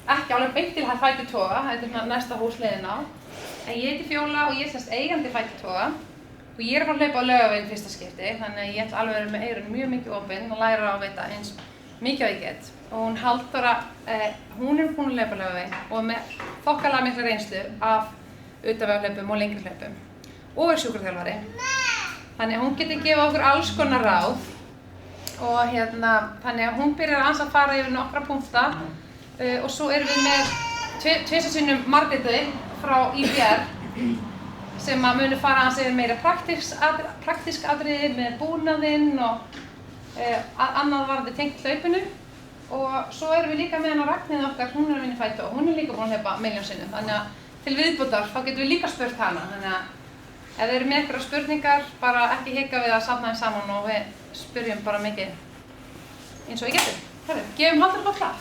ekki alveg beint til Fætur toga, þetta svona næsta hús leiðin á. En ég heiti Fjóla og ég er eigandi Fætur toga og ég að fara að hlaupa á Laugaveginn fyrsta skipti, þannig að ég ætla alveg að vera með eyrun mjög mikið opin og læra að veita eins mikið og ég get. Og hún Halldóra, hún búin að hlaupa á Laugaveginn og með þokkalega mikla reynslu af utanvegarhlaupum og lengri hlaupum og sjúkraþjálfari. Þannig að hún getur gefið okkur alls konar ráð og þannig að hún byrjar aðeins að fara yfir nokkra punkta og svo erum við með tvisvar sinnum Margréti frá IBR sem að munu fara aðeins yfir meira praktísk atriði með búnaðinn og annað varðandi tengt hlaupinu. Og svo erum við líka með hana Ragnheiði okkar, hún að vinna í Fætur og hún líka búin að hlaupa milljón sinnum. Þannig að til viðbótar þá getum við líka spurt hana. Þannig að ef þið eru með einhverjar spurningar, bara ekki hika við að safna þeim saman og við spyrjum bara mikið eins og við getum. Herru, gefum Halldóru bara klapp.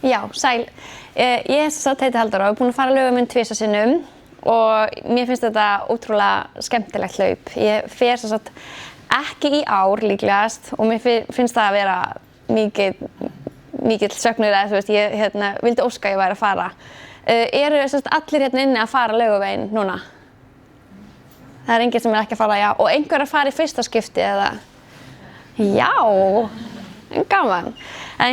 Já, sæl. Ég heiti Halldóra og er búin að fara Laugaveginn tvisvar sinnum og mér finnst þetta ótrúlega skemmtilegt hlaup. Ég fer ekki í ár líklegast og mér finnst það að vera mikill söknuður eða þú veist, ég vildi óska að ég væri að fara. Eru allir hérna inni að fara Laugaveginn núna? Það er enginn sem er ekki að fara, já. Og einhver að fara í fyrsta skipti eða? Já, gaman. En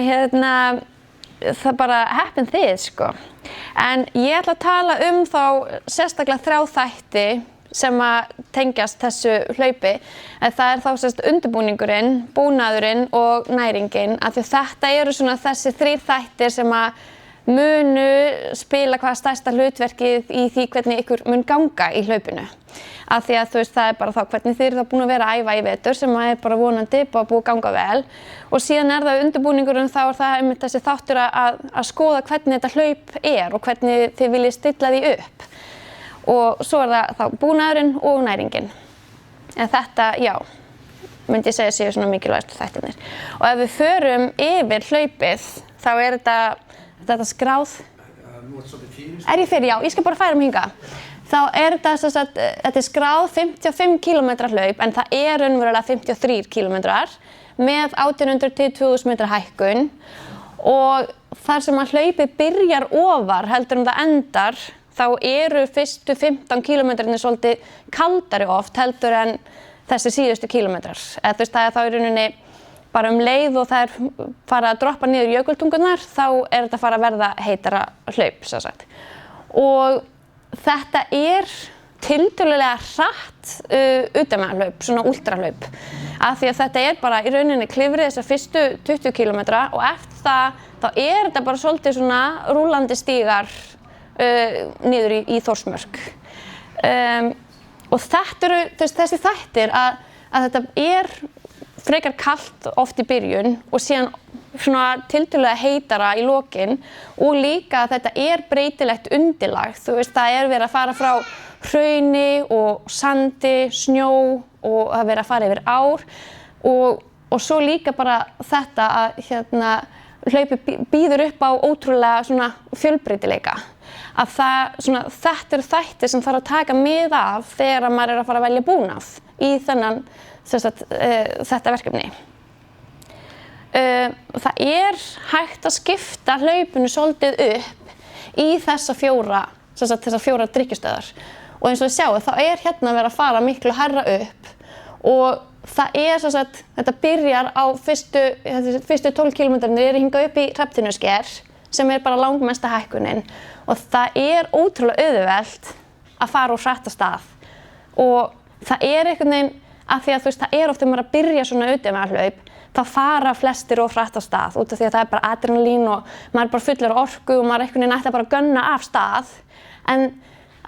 það bara heppin þið, sko. En ég ætla að tala þá sérstaklega 3 þætti sem að tengjast þessu hlaupi. En það er þá undirbúningurinn, búnaðurinn og næringin. Af því að þetta eru þessi 3 þættir sem að munu spila hvað stærsta hlutverkið í því hvernig ykkur mun ganga í hlaupinu. Af því að þú veist, það er bara þá hvernig þið eru búin að vera að æfa í vetur sem er bara vonandi bara búið að ganga vel. Og síðan er það undirbúningurinn, þá er það einmitt þessi þáttur að skoða hvernig þetta hlaup er og hvernig þið viljið stilla því upp. Og svo er það þá búnaðurinn og næringin. En þetta, já, myndi ég segja séu svona mikilvægustu þættirnir. Og ef við förum yfir hlaupið, þá er þetta skráð. Er ég fyrir? Já, ég skal bara færa mig hingað. Þá er þetta skráð 55 km hlaup en það er raunverulega 53 km með 1800 til 2000 metra hækkun og þar sem að hlaupið byrjar ofar heldur það endar þá eru fyrstu 15 kilometrarnir svolítið kaldari oft heldur en þessi síðustu kilometrar. Þú veist, það er þá í rauninni bara leið og það er fara að droppa niður jökultungurnar þá er þetta fara að verða heitara hlaup, sem sagt. Og þetta er tiltölulega hratt utanvegarhlaup, svona últrahlaup. Af því að þetta er bara í rauninni klifrið þessar fyrstu 20 km og eftir það þá er þetta bara svolítið svona rúllandi stígar niður í Þórsmörk. Og þetta eru þessi þættir að þetta er frekar kalt oft í byrjun og síðan svona tiltölulega heitara í lokin og líka að þetta er breytilegt undirlag. Þú veist, það er verið að fara frá hrauni og sandi, snjó og það er verið að fara yfir ár og svo líka bara þetta að hlaupið býður upp á ótrúlega svona fjölbreytileika. Að þetta eru þættir sem þarf að taka mið af þegar maður er að fara að velja búnað í þetta verkefni. Það er hægt að skipta hlaupinu svolítið upp í þessar 4 drykkjustöðvar. Og eins og þið sjáu, þá er hérna verið að fara miklu hærra upp og það er þetta byrjar á fyrstu 12 kilometrarnir eru hingað upp í Hrafntinnusker sem er bara langmesta hækkunin og það er ótrúlega auðvelt að fara úr hratt af stað og það er einhvern veginn af því að þú veist, það er oft maður að byrja svona utanvegarhlaup þá fara flestir of hratt af stað út af því að það er bara adrenalín og maður er bara fullur af orku og maður einhvern veginn ætti bara að gunna af stað en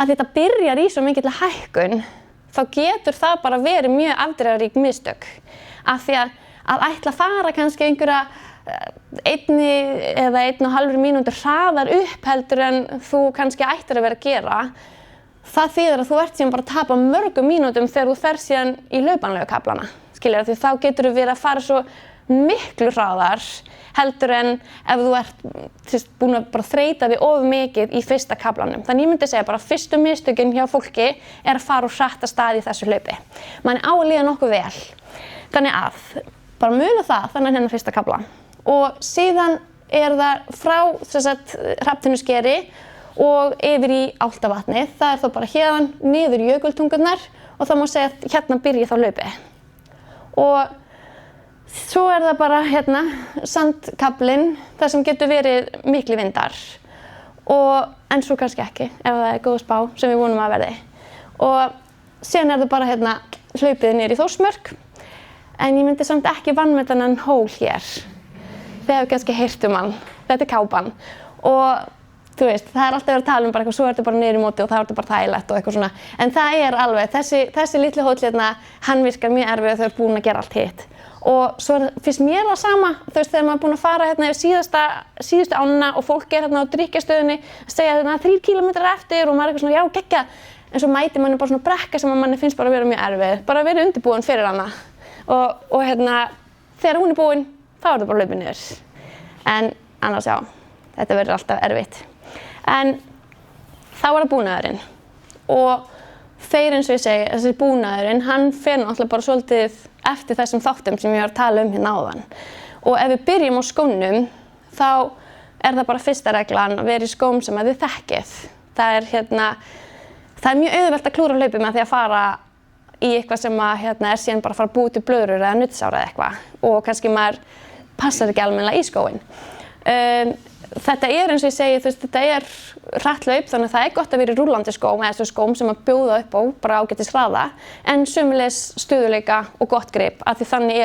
að þetta byrjar í svo mikilli hækkun þá getur það bara verið mjög afdrifarík mistök af því að ætla að fara kannski einhverja 1 eða 1,5 mínútur hraðar upp heldur en þú kannski ættir að vera að gera það þýðir að þú ert síðan bara að tapa mörgum mínútum þegar þú ferð síðan í laupanlegu kaflana skilur því þá getur þú verið að fara svo miklu hraðar heldur en ef þú ert búin að bara þreyta þig of mikið í fyrsta kaflanum. Þannig ég myndi segja bara fyrstu mistökin hjá fólki er að fara úr hratt af stað í þessu hlaupi. Manni á að líða nokkuð vel. Þannig að bara muna það þannig hérna fyrsta kafla og síðan það frá Hrafntinnuskeri og yfir í Álftavatni. Það þá bara héðan niður Jökultungurnar og það má segja að hérna byrji þá hlaupið. Og svo það bara hérna sandkaflinn þar sem getur verið miklir vindar. En svo kannski ekki, ef það góð spá sem við vonum að verði. Og síðan það bara hérna hlaupið niður í Þórsmörk. En ég myndi samt ekki vanmeta þennan hól hér. Þið hefur kannski heyrt hann. Þetta kápan. Og þú veist, það alltaf verið að tala bara eitthvað, svo þetta bara niður í móti og það þetta bara þægilegt og eitthvað svona. En það alveg, þessi litli hóll hérna, hann virkar mjög erfið þegar búin að gera allt hitt. Og svo finnst mér það sama, þú veist, þegar maður búin að fara hérna yfir síðustu ánna og fólk hérna á drykkjastöðinni að segja hérna 3 kilometrar eftir og maður eitthvað svona, já, geggjað. En svo mætir manni bara svona brekka sem manni finnst bara að vera mjög erfið, bara að vera undirbúin fyrir hana. Og hérna, þegar hún búin, þá það bara hlaupið niður. En annars já, þetta verður alltaf erfitt. En þá það búnaðurinn. Og þeir eins og ég segi, þessi búnaðurinn, hann fer náttúrulega bara svolítið eftir þessum þáttum sem ég var að tala hérna áðan. Og ef við byrjum á skónum, þá það bara fyrsta reglan að vera í skóm sem þið þekkið. Það mjög auðvelt að klúra hlaupið með því að fara í eitthvað sem síðan bara fara að búa til blöðrur eða nuddsára eða eitthvað. Og kannski maður passar ekki almennilega í skóinn. Þetta eins og ég segi, þetta hratt hlaup, þannig að það gott að vera í rúllandi skóm eða skóm sem að bjóða upp á bara ágætis hraða, en sömuleiðis stöðugleika og gott grip, af því þannig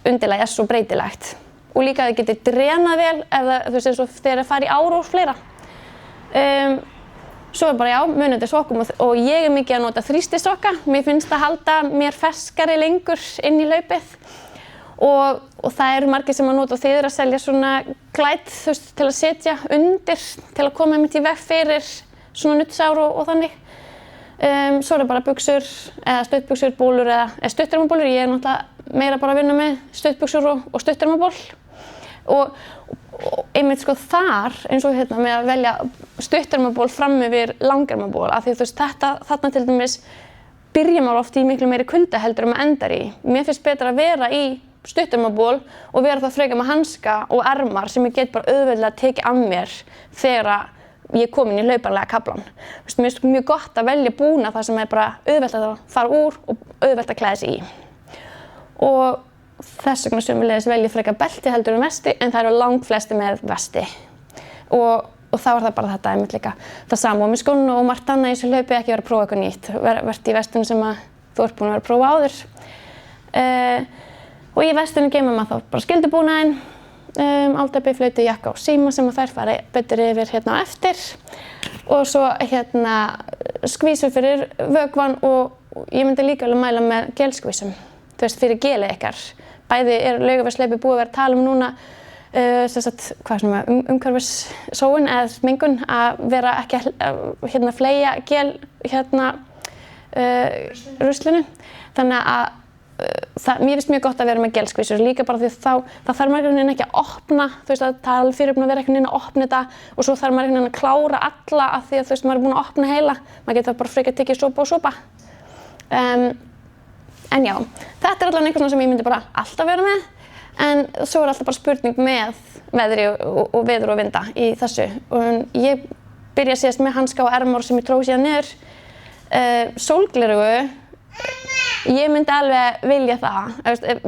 undirlagið svo breytilegt. Og líka að þið getið drenað vel ef eins og þegar fara í ár og fleira. Svo bara já, munandi sokkum og ég mikið að nota þrýstisokka. Mér finnst það halda mér ferskari lengur inn í hlaupið. Og það margir sem að nota og þið að selja svona glæt til að setja undir, til að koma í veg fyrir svona nuddsár og þannig. Svo bara buxur eða stuttbuxur, bólur eða stuttermabólur. Ég náttúrulega meira bara að vinna með stuttbuxur og stuttermaból. Og einmitt þar, eins og hérna með að velja stuttermaból fram yfir langermaból, af því þarna til dæmis byrja maður oft í miklu meiri kulda heldur maður endar í. Mér finnst betra að vera í stuttermaból og vera það frekar með hanska og ermar sem ég get bara auðveldlega tekið af mér þegar ég komin í hlaupanlega kaflan. Mér finnst mjög gott að velja búna það sem bara auðvelt að fara úr og auðvelt að klæða sig í. Og þess vegna sömuleiðis velja frekar belti heldur vesti, en það langflesti með vesti. Og þá það bara þetta einmitt líka. Það sama með skóna og margt annað í þessu hlaupi, ekki vera að prófa eitthvað nýtt. Vertu í vestunum sem þú búin að vera að prófa áður. Og í vestunum geymir maður þá bara skyldubúnaðinn, aldabbi, flautu, jakka og síma sem þær fara betur yfir hérna á eftir. Og svo hérna skvísur fyrir vökvann og ég myndi líka alveg mæla með gelskvísum. Þú veist, fyrir gelið ykkar. Bæði Laugavegshlaupi búið að vera að tala núna umhverfissóun eða mengun að vera ekki að fleygja gel ruslinu. Þannig að mér finnst mjög gott að vera með gelskvísur líka bara því það þarf maður ekki að opna, þú veist, það alveg fyrirbúin að vera að opna þetta og svo þarf maður að klára alla af því að þú veist, maður búin að opna heila. Maður getur bara frekar tekið sopa og sopa. En já, þetta allavega eitthvað sem ég myndi bara alltaf vera með, en svo alltaf bara spurning með veðri og veður og vinda í þessu. Og ég byrja síðast með hanska og ermar sem ég tróð síðan niður. Sólglerugu, ég myndi alveg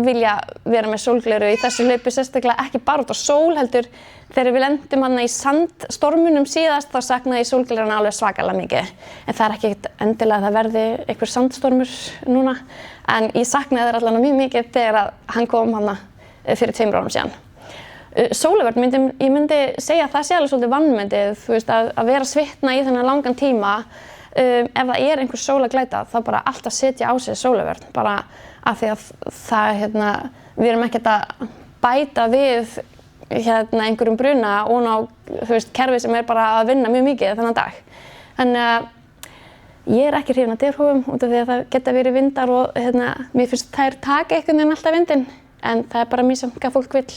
vilja vera með sólglerugu í þessu hlaupi, sérstaklega ekki bara út á sól heldur. Þegar við lendum í sandstormunum síðast, þá saknaði ég sólgleruna alveg svakalega mikið. En það ekki endilega að það verði einhver sandstormur núna. En ég saknaði þær allavega mjög mikið þegar hann kom fyrir 2 árum síðan. Sólarvörn, ég myndi segja að það sé alveg svolítið vannmetið, þú veist, að vera svitna í þennan langan tíma. Ef það einhver sólaglæta, þá bara alltaf setja á sig sólarvörn. Bara af því að það, við erum ekkert að bæta við einhverjum bruna og á kerfi sem bara að vinna mjög mikið þennan dag. Þannig að ég ekki hrifin af derhúfum út af því að það geta verið vindar og mér finnst þær taka einhvern veginn alltaf vindinn, en það bara misjafnt hvað fólk vill.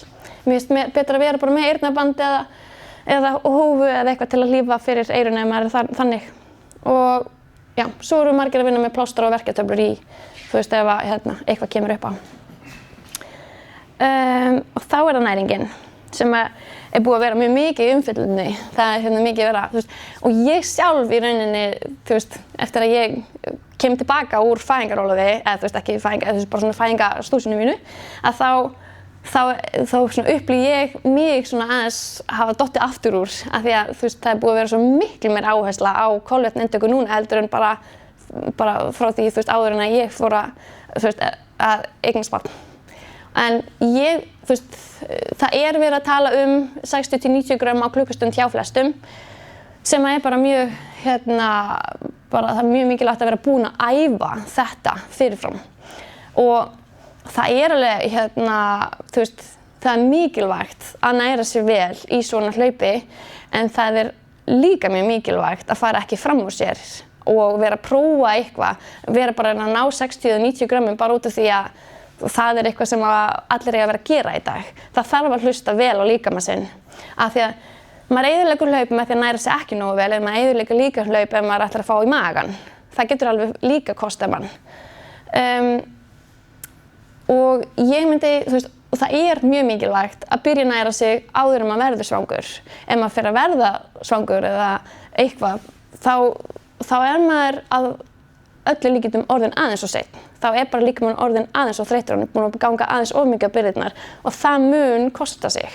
Mér finnst betra að vera bara með eyrnaband eða húfu eða eitthvað til að hlífa fyrir eyrun ef maður þannig. Og já, svo eru margir að vinna með plástra og verkjatöflur í, þú veist, ef eitthvað kemur upp á. Og þá það næringin sem er búið að vera mjög mikið í umfjöllunni. Það mikið að vera, þú veist, og ég sjálf í rauninni, þú veist, eftir að ég kem tilbaka úr fæðingarorlofi, eða þú veist, ekki fæðingar, þú veist, bara svona fæðingarstúsinu mínu, að þá svona upplýði ég mig svona aðeins hafa dottið aftur úr, af því að þú veist, það er búið að vera svo miklu meir áhersla á kolvetnainntöku núna heldur en bara frá því, þú veist, áður en að ég fór að eignast barn. En ég, þú veist, það er verið að tala 60-90 grömm á klukkustund hjá flestum, sem er bara mjög, bara það er mjög mikilvægt að vera búin að æfa þetta fyrirfram. Og það er alveg, þú veist, það er mikilvægt að næra sér vel í svona hlaupi, en það er líka mjög mikilvægt að fara ekki fram úr sér og vera að prófa eitthvað, vera bara að ná 60-90 grömmum bara út af því að það er eitthvað sem allir eiga að vera að gera í dag. Það þarf að hlusta vel á líkama sinn. Af því að maður eyðileggur hlaup með því að næra sig ekki nógu vel, en maður eyðileggur líka hlaup ef maður ætlar að fá í magann. Það getur alveg líka kostað mann. Og ég myndi, þú veist, og það er mjög mikilvægt að byrja að næra sig áður en maður verður svangur. Ef maður fer að verða svangur eða eitthvað, þá er maður að öllu líkindum orðinn aðeins og seinn. Þá er bara líkaminn orðinn aðeins og þreyttur, hann er búinn að ganga aðeins of mikið á byrðirnar og það mun kosta sig.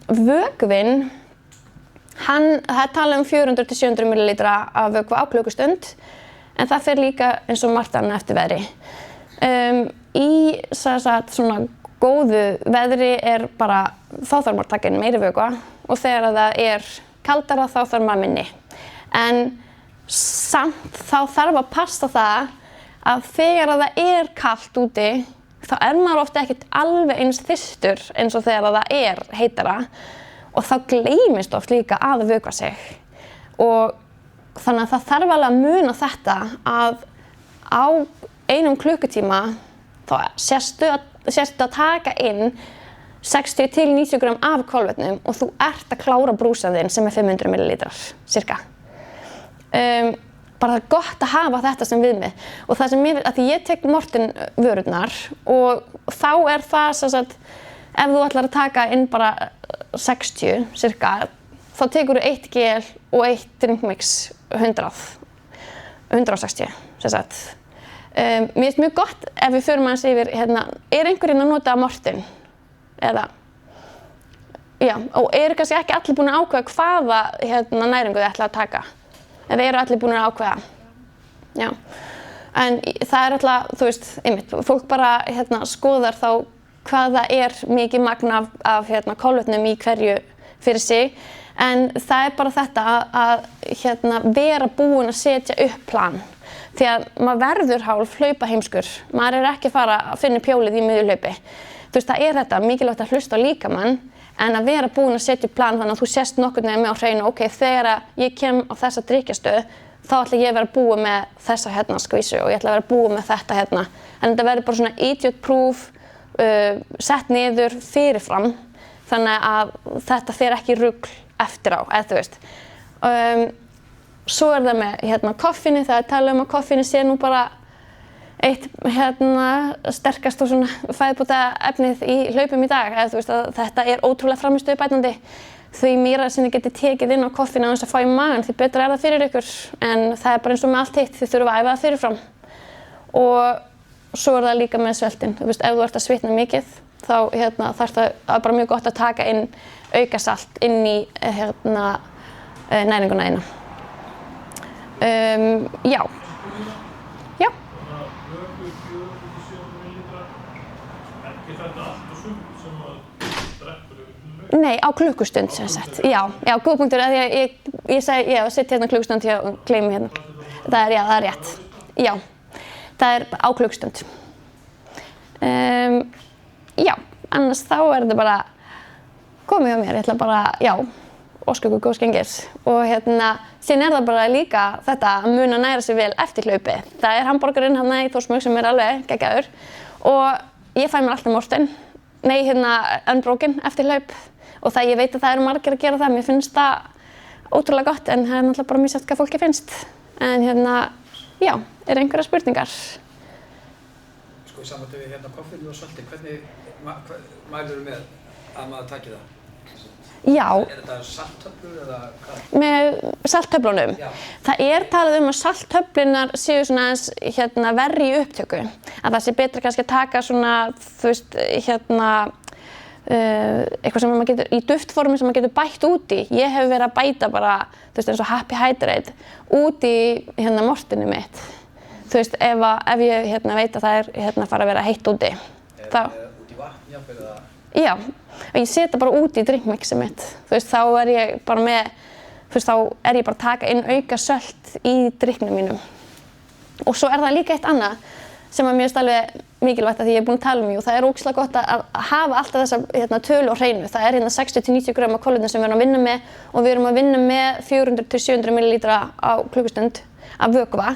Vökvinn, það er talað 400-700 ml af vökva á klukkustund, en það fer líka eins og margt annað eftir veðri. Í svona góðu veðri er bara, þá þarf maður að taka inn meiri vökva og þegar það er kaldara þá þarf maður minni. En samt þá þarf að passa það að þegar það er kalt úti þá er maður ofta ekkert alveg eins þyrstur eins og þegar það er heitara og þá gleymist oft líka að vökva sig. Og þannig að það þarf alveg að muna þetta að á 1 klukkutíma þá sérstu að taka inn 60-90 grömm af kolvetnum og þú ert að klára brúsan þinn sem er 500 ml, cirka. Bara það er gott að hafa þetta sem viðmið og það sem að ég tek Morten vörurnar og þá er það sem sagt ef þú ætlar að taka inn bara 60 cirka þá tekur þú 1 gel og 1 drinkmix 160 sem sagt. Mér finnst mjög gott ef við förum aðeins yfir er einhverjinn að nota Morten eða já, og eru kannski ekki allir búin að ákveða hvaða næringu þið ætla að taka. Eða eru allir búin að ákveða. Já. En það er alltaf, þú veist, einmitt, fólk bara skoðar þá hvað það er mikið magn af kolvetnum í hverju fyrir sig. En það er bara þetta að vera búin að setja upp plan. Því að maður verður hálf hlaupaheimskur. Maður er ekki að fara að finna pjólið í miðju hlaupi. Þú veist, það er þetta mikilvægt að hlusta á líkamann. En að vera búin að setja upp plan þannig að þú sést nokkurn veginn með á hreinu, ok, þegar ég kem á þessa drykkjastöð, þá ætla ég að vera búið með þessa skvísu og ég ætla að vera búið með þetta En þetta verður bara svona idiot proof, sett niður fyrirfram, þannig að þetta fer ekki í rugl eftir á, eða þú veist. Svo er það með koffíni, það er talað að koffíni sé nú bara eitt sterkast og svona fæðubótaefnið í hlaupum í dag. Þú veist að þetta er ótrúlega frammistöðubætandi. Því meira sem þið getið tekið inn á koffín á þess að fá í magann, því betra er það fyrir ykkur. En það er bara eins og með allt hitt, þið þurfa að æfa það fyrirfram. Og svo er það líka með sveltin. Þú veist, ef þú ert að svitna mikið, þá þarf það bara mjög gott að taka inn aukasalt inn í næringuna þína. Já. Já. Nei, á klukkustund sem sagt. Já, góð punktur. Ég segi, já, sitt klukkustund hjá og gleymi Það er rétt. Já, það er á klukkustund. Já, annars þá er þetta bara komið hjá mér. Ég ætla bara, já, óska ykkur góðs gengis. Og síðan er það bara líka þetta að muna næra sig vel eftir hlaupi. Það er hamborgarinn í Þórsmörk sem er alveg geggjaður. Og ég fæ mér alltaf Morten. Nei, Unbroken eftir hlaup. Og ég veit að það eru margir að gera það. Mér finnst það ótrúlega gott, en það er náttúrulega bara misjafnt hvað fólki finnst. En já, eru einhverjar spurningar? Sko, í sambandi við hérna koffínu og salti, hvernig mælirðu með að maður taki það? Já. Þetta salttöflur eða hvað? Með salttöflunum. Já. Það talað að salttöflunar séu svona aðeins verri í upptöku. Að það sé betra kannski að taka svona, þú veist, eitthvað sem maður getur, í duftformi sem maður getur bætt út í. Ég hef verið að bæta bara, þú veist, eins og Happy Hydrate út í mortinu mitt. Þú veist, ef ég veit að það fara að vera heitt úti. Út í vatn, jafnvel eða? Já, og ég seta bara út í drinkmixið mitt. Þú veist, þá ég bara með, þú veist, þá ég bara að taka inn auka sölt í drikknum mínum. Og svo það líka eitt annað sem mér finnst alveg mikilvægt að því ég búin að tala um og það ógeðslega gott að hafa alltaf þessa tölu á hreinu. Það 60-90 grömm af kolvetni sem við erum að vinna með og við erum að vinna með 400-700 millilítra á klukkustund af vökva.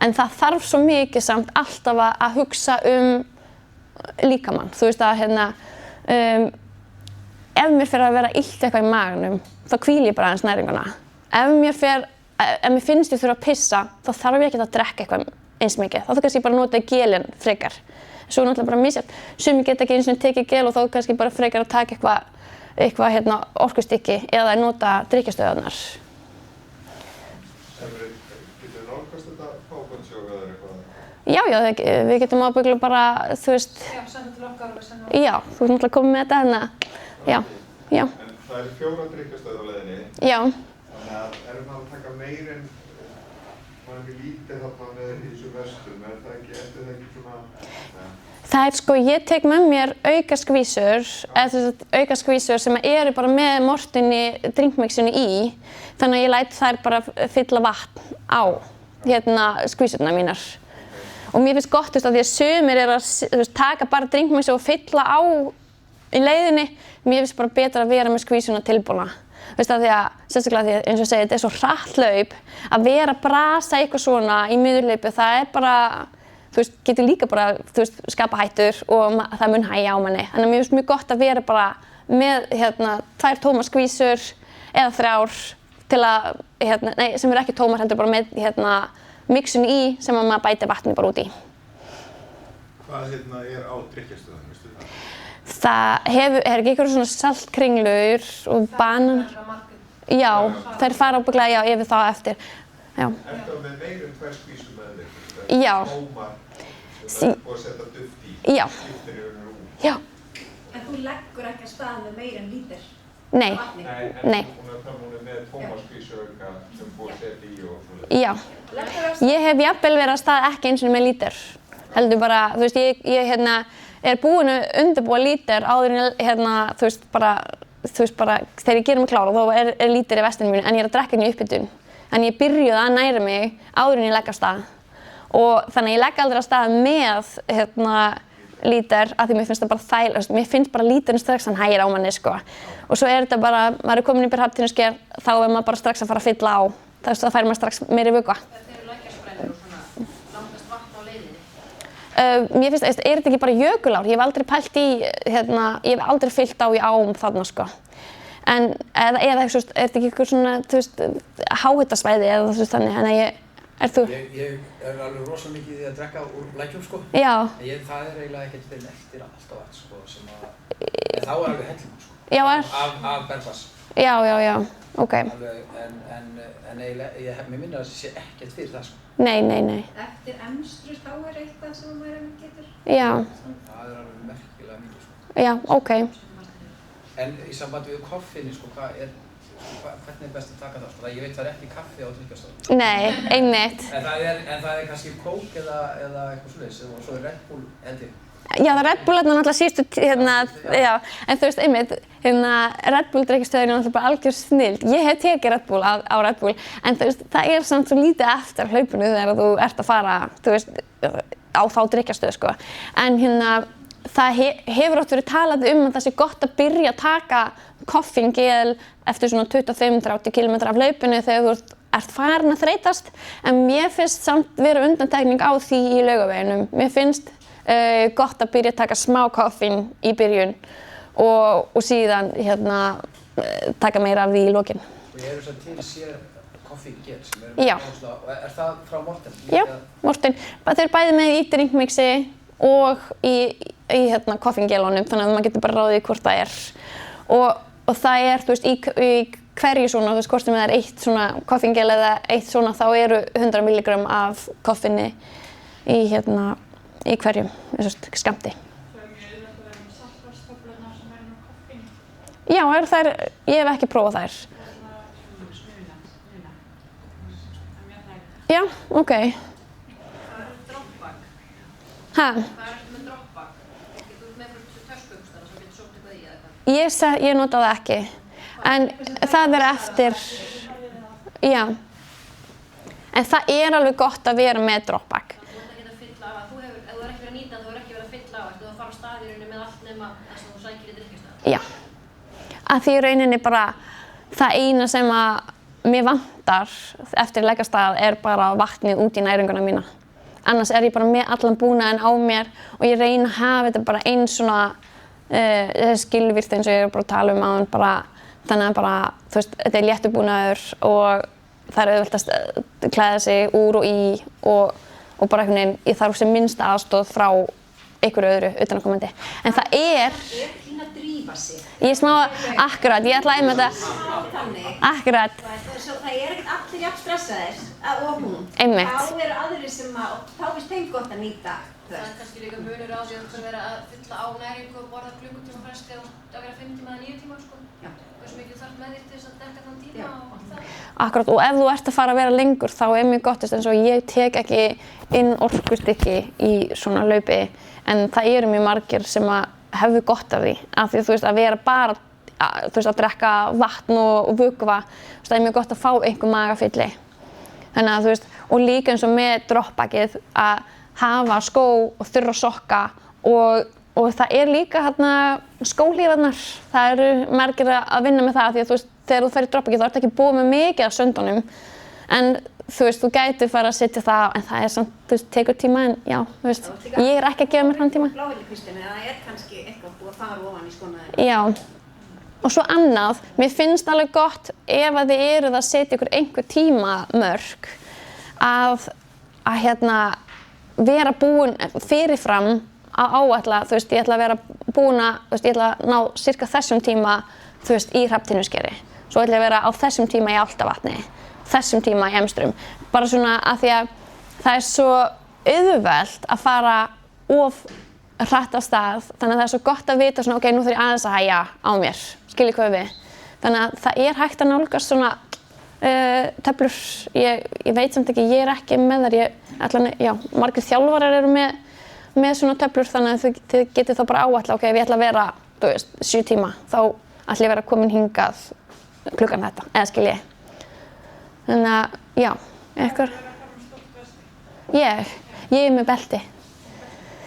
En það þarf svo mikið samt alltaf að hugsa líkamann. Þú veist að ef mér fer að vera illt eitthvað í maganum, þá hvíli ég bara aðeins næringuna. Ef mér finnst ég þurfa að pissa, þá þarf ég ekki að drekka eitthvað eins mikið. Þá kannski bara nota gelin frekar. Svo náttúrulega bara misjafnt. Sumir geta ekki eins og tekið gel og þá kannski bara frekar að taka eitthvað orkustykki eða nota drykkjastöðvarnar. Getur nálgast þetta fábönnsjóga eða eitthvað? Já, við getum ábyggilega bara, þú veist... Já, senda til okkar og við sendum. Já, þú ert náttúrulega komið með þetta hérna. Já. En það 4 drykkjastöð á leiðinni. Já. Þannig að maður að taka meir en maður ekki lítið þarna með í þessu verslun, það ekki svona... Það sko, ég tek með mér aukaskvísur sem eru bara með mortinni drinkmixinu í, þannig að ég læt þær bara fylla vatn á skvísurnar mínar. Og mér finnst gott, þú veist, að því að sumir að taka bara drinkmixu og fylla á í leiðinni, mér finnst bara betra að vera með skvísuna tilbúna. Þú veist, að því að, sérstaklega því að, eins og segja, þetta svo hratt hlaup, að vera að brasa eitthvað svona í miðurhlaupi, það bara, þú veist, getur líka bara, þú veist, skapa hættur og það mun hægja á manni. Þannig að mér finnst mjög gott að vera bara með, 2 tómar skvísur eða 3 til að, sem ekki tómar, heldur bara með, mixun í sem að maður bæti vatni bara út í. Hvað á drykkjastöðum, veistu það? Það ekki eitthvað svona saltkringlur og banan. Já, þær fara ábyggilega, yfir þá eftir. Já. Ertu með meir en 2 skvísur með þig? Já. Tómar og setja duft í? Já. Skiptir yfir úr? Já. En þú leggur ekki að stað með meir en lítir? Nei. Nei. Hún með tómar skvísur sem búið að setja í og svona? Já. Ég hef jafnvel verið að stað ekki eins og með lítir. Heldur bara, þú veist, ég búin að undirbúa lítir áður en þú veist bara, þegar ég gerir mig klára þá lítir í vestinu mínu en ég að drekka henni í upphitun. En ég byrjuði að næra mig áður en ég legg af stað. Og þannig að ég legg aldrei af stað með lítir af því mér finnst það bara þægilegt. Mér finnst bara lítirinn strax hann hægir á manni, sko. Og svo þetta bara, maður komin í Hrafntinnusker, þá maður bara strax að fara að fylla á. Það fær maður strax meiri vökva. Þetta eru lækjarsprennur og svona langast vatn á leiðinni? Mér finnst, þetta ekki bara jökulár? Ég hef aldrei pælt í, ég hef aldrei fyllt á í ám þarna, sko. En, eða þetta ekki eitthvað svona, þú veist, háhitasvæði eða þú veist þannig, þannig að Ég alveg rosa mikið í því að drekka úr lækjum, sko. Já. En það eiginlega ekkert verið eftir allt á allt, sko, sem að, en þá alveg hellingur, sko. Já, Af Belfast. Já, ok. Alveg, en eiginlega, mér minna að það sé ekkert fyrir það, sko. Nei. Eftir emstrur þá eitthvað sem maður getur? Já. Það alveg merkilega mikið, sko. Já, ok. En í sambandi við koffínni, sko, hvernig best að taka það, sko? Ég veit það ekki kaffi á drykkjastöðum. Nei, einmitt. En það kannski kók eða eitthvað svoleiðis, og svo Red Bull, held ég. Já, það Red Bull náttúrulega síðustu, já, en þú veist, einmitt, Red Bull drykkjastöðin náttúrulega bara algjör snilld. Ég hef tekið Red Bull á Red Bull, en þú veist, það samt svo lítið eftir hlaupinu þegar þú ert að fara, þú veist, á þá drykkjastöð, sko. En það hefur oft verið talað að það sé gott að byrja að taka koffíngel eftir svona 25-30 km af hlaupinu þegar þú ert farin að þreytast. En mér finnst samt vera undantekning á því í Laugaveginum. Mér finnst gott að byrja að taka smá koffín í byrjun og síðan taka meira af því í lokin. Og ég þess að til sér koffíngel sem Já. Og það frá Morten? Já, Morten. Þeir bæði með í drinkmixi og í koffíngelunum, þannig að maður getur bara ráðið hvort það er. Og það er, þú veist, í hverju svona, þú veist, hvort sem það er eitt svona koffíngel eða eitt svona, þá eru 100 milligram af koffíni í hverjum, skammti. Það er mjög auðvitað að vera með saltvarstöflurnar sem eru með koffín. Já, ég hef ekki prófað þær. Smula. Það er mjög þægilegt. Já, ok. Það er dropback. Ha? Það er með dropback. Þú ert með fyrir töskugstara sem getur sótt eitthvað í eða eitthvað. Ég nota það ekki. En það er eftir, já. En það er alveg gott að vera með dropback. Þú ert ekki að fylla á, ef þú er ekki verið að nýta þú er ekki verið að fylla á, þú að fara á stað í rauninni með allt nema þess að þú sækir í drykkjustað. Já. Að því í rauninni bara það eina sem að mér vantar eftir leggjastað er bara vatnið út í næringuna mína. Annars er ég bara með allan búnaðinn á mér og ég reyna að hafa þetta bara eins svona skilvirkt eins og ég er bara að tala áðan bara þannig að bara, þú veist, þetta er léttubúnaður og það er auðvelt að klæða sig úr og í og bara einhvern veginn, ég þarf sem minnsta aðstoð frá einhverju öðru utanaðkomandi. En það er Pínu að drífa sig. ég er smá, akkurat, ég ætla einmitt að Þannig. akkurat, Það er ekkert allir jafn stressaðir og hún. Einmitt. Þá eru aðrir sem og þá finnst þeim gott að nýta. Það er kannski líka munur á því að þú ert að vera að fylla á næringu og borða klukkutíma fresti og að vera 5 tíma eða 9 tíma, sko. Já. Hversu mikið þú þarf með þér til þess að dekka þann tíma og allt það. akkurat, og ef þú ert að fara að vera lengur þá er mjög gott eins og ég tek ekki inn orkustykki í svona laupi en það eru mjög margir sem að hefðu gott af því af því þú veist að vera bara þú veist að drekka vatn og vökva það er mjög gott að fá einhver magafylli þannig að þú veist og líka eins og með dropbackið að hafa skó og þurra sokka og það er líka hérna skóhlífarnar það eru margir að vinna með það því að þú veist þegar þú fer í dropbackið þá ertu ekki búið með mikið af söndunum en þú veist þú gætir fara að setja það en það er samt þú veist tekur tíma en já þú veist ég er ekki að gefa mér þann tíma Blávillikvistin eða það er kannski eitthvað búið að fara ofan í skóna þeirra. Já og svo annað mér finnst alveg gott ef að þið eruð að setja ykkur einhver tímamörk að hérna vera búin fyrirfram að áætla, þú veist, ég ætla að vera búin að, þú veist, ég ætla að ná cirka þessum tíma, þú veist, í Hrafntinnuskeri. Svo ætla ég að vera á þessum tíma í Álftavatni, þessum tíma í Emstrum. Bara svona að því að það er svo auðvelt að fara of hratt af stað, þannig að það er svo gott að vita svona, ok, nú þarf ég aðeins að hægja á mér, skiljið hvað við. Þannig að það er hægt að nálgast svona töflur, ég veit samt ekki, ég er ekki með þar, já, margir þjálfarar eru með svona töflur þannig að þið getið þá bara áætla, ok, ef ég ætla að vera, þú veist, 7 tíma, þá ætla ég að vera komin hingað klukkan þetta, eða skil ég. Þannig að, já, eitthvað. Ég er með belti.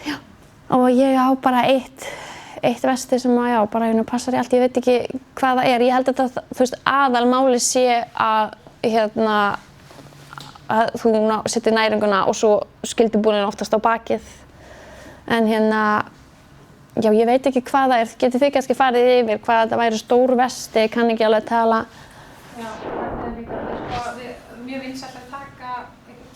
Já, og ég á bara eitt vesti sem að, já, bara einu passar í allt, ég veit ekki hvað það er. Ég held að þetta, þú veist, aðalmáli sé að, að þú setir næringuna og svo skildibúnin oftast á bakið. En hérna, já, ég veit ekki hvað það er. Getið þið kannski farið yfir hvað þetta væri stór vesti, ég kann ekki alveg tala. Já, þetta er líka, sko, mjög vinsælt að taka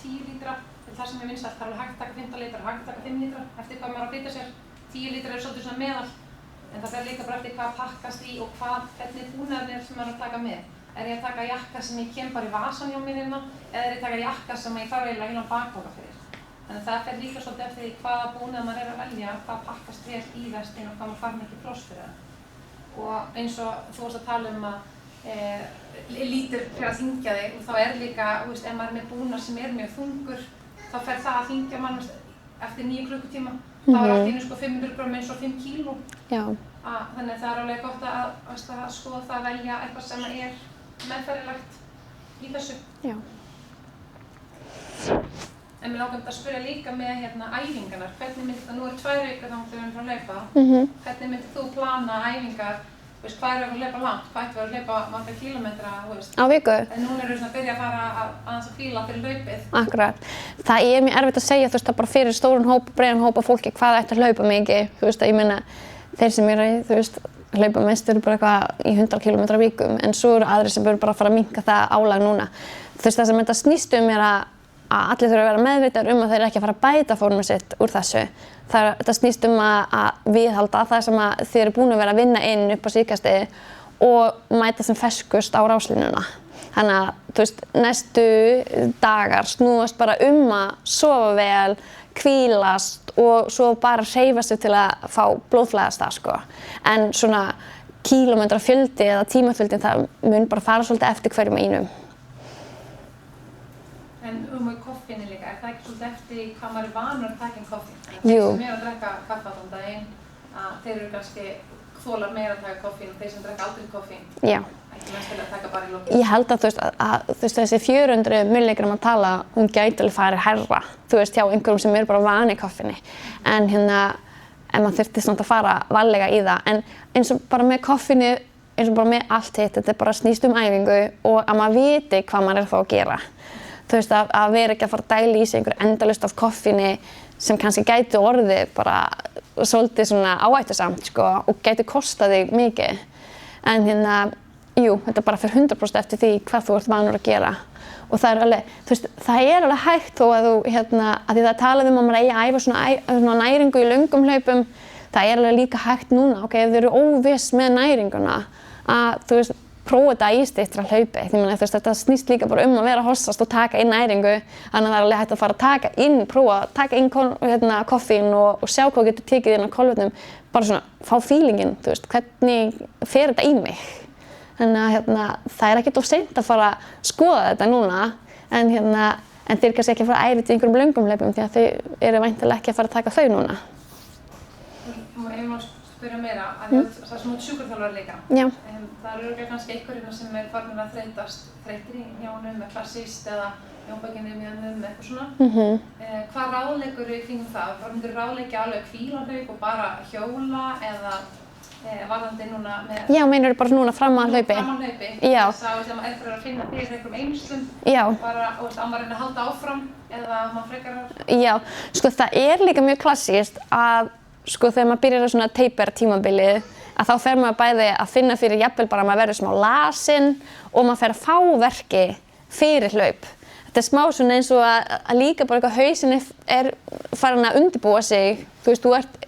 10 lítra. Það sem er vinsælt, það er hægt að taka 15 lítra, hægt að taka 5 lítra, eftir hvað maður á að flytja sér. 10 lítra er svolítið svona meðal, en það fer líka bara eftir hvað pakkast í og hvernig búnaðurinn er sem maður er að taka með. Er ég að taka jakka sem ég kem bara í vasan hjá mér hérna, eða er ég að taka jakka sem ég þarf eiginlega inn á bakpoka fyrir. Þannig að það fer líka svolítið eftir því hvaða búnað maður er að velja, hvað pakkast vel í vestin og hvað maður fær mikið pláss fyrir það. Og eins og þú varst að tala um að lítur fyrir að þyngja þig og þá er líka, þú veist, ef maður er með búnað sem er mjög þungur, þá fer það að þyngja mann eftir 9 klukkutíma. Þá er allt í einu sko 500 grömm eins og 5 kíló. Já. Þannig að það er alveg gott að skoða það að velja eitthvað sem er meðferðilegt í þessu. Já. En mér langar að spyrja líka með hérna æfingarnar. Hvernig myndir það, nú er 2 vikur þá þegar við erum frá að hlaupa. Hvernig myndir þú plana æfingar? Þú veist, hvað að hlaupa langt? Hvað ættu að hlaupa marga kílómetra, þú veist? Á viku? En núna erum við svona að byrja að fara aðeins að hvíla fyrir hlaupið. Akkurat. Það er mjög erfitt að segja, þú veist, það bara fyrir stóran hóp, breiðan hóp af fólki hvað ætti að hlaupa mikið. Þú veist, ég meina, þeir sem eru, þú veist, hlaupa mest eru bara eitthvað í 100 km vikum, en svo eru aðrir sem eru bara að fara að minnka það álag núna. Þú veist, það sem þetta snýst er að allir þurfa að vera meðvitaðir að þeir eru ekki að fara að bæta formið sitt úr þessu. þetta snýst að viðhalda það sem að þið eru búin að vera að vinna inn upp á síðkastið og mæta sem ferskust á ráslínuna. Þannig að, þú veist, næstu dagar snúast bara að sofa vel, hvílast og svo bara hreyfa sig til að fá blóðflæðastað, sko. En svona kílómetrafjöldi eða tímafjöldin, það mun bara fara svolítið eftir hverjum einum. En með koffínu líka, það ekki svolítið eftir hvað maður vanur að taka koffín? Jú. Þeir sem að drekka kaffi allan daginn, þeir eru kannski þolar meira að taka koffín og þeir sem drekka aldrei koffín. Já. Ekki mest að taka bara í lokin. Ég held að, þessi 400 milligram að tala, hún gæti alveg farið hærra, hjá einhverjum sem eru bara vanir koffíni. En maður þurfti samt að fara varlega í það. En eins og bara með koffínu, eins og bara með allt hitt, þetta bara snýst æfingu og að maður viti hvað maður þá að gera. Að vera ekki að fara að dæla í sig einhver endalaust af koffíni sem kannski gæti orðið bara svolítið svona áhættusamt, sko, og gæti kostað þig mikið. En jú, þetta bara fer 100% eftir því hvað þú ert vanur að gera. Og það alveg, það alveg hægt þó að að því það talaði að maður eigi að æfa svona næringu í löngum hlaupum, það alveg líka hægt núna, ok, ef þið eru óviss með næringuna, að prófa þetta í styttra hlaupi. Þetta snýst líka bara að vera að hossast og taka inn næringu, þannig að það alveg hægt að fara að taka inn koffín og sjá hvað getur tekið inn á kolvetnum, bara svona fá feelingin, hvernig fer þetta í mig. Þannig að það ekkert of seint að fara að skoða þetta núna, en þeir kannski ekki að fara að æfa þetta í einhverjum löngum hlaupum því að þau eru væntanlega ekki að fara að taka þau núna. Ef maður spyrja meira, það sem út sjúkraþjálfari líka. Já. Það eru kannski einhverjum sem farin að þreyttir í hnjánum, klassískt eða hnjóbakinu í mjöðnum, eitthvað svona. Hvað ráðleggur í kringum það? Myndirðu ráðleggja alveg hvílahlaup og bara hjóla eða varðandi núna með... Já, meinarðu bara núna fram að hlaupi? Fram að hlaupi. Já. Þegar maður fyrir að finna fyrir einhverjum einslum. Já. Bara, að maður reyna að halda áfram eða maður frekar að... Já, það líka mjög klassískt að þegar maður byrjar svona taper tímabilið, að þá fer maður bæði að finna fyrir jafnvel bara að maður verður smá lasinn og maður fer að fá verki fyrir hlaup. Þetta smá svona eins og að líka bara eitthvað hausinn farin að undirbúa sig. Þú ert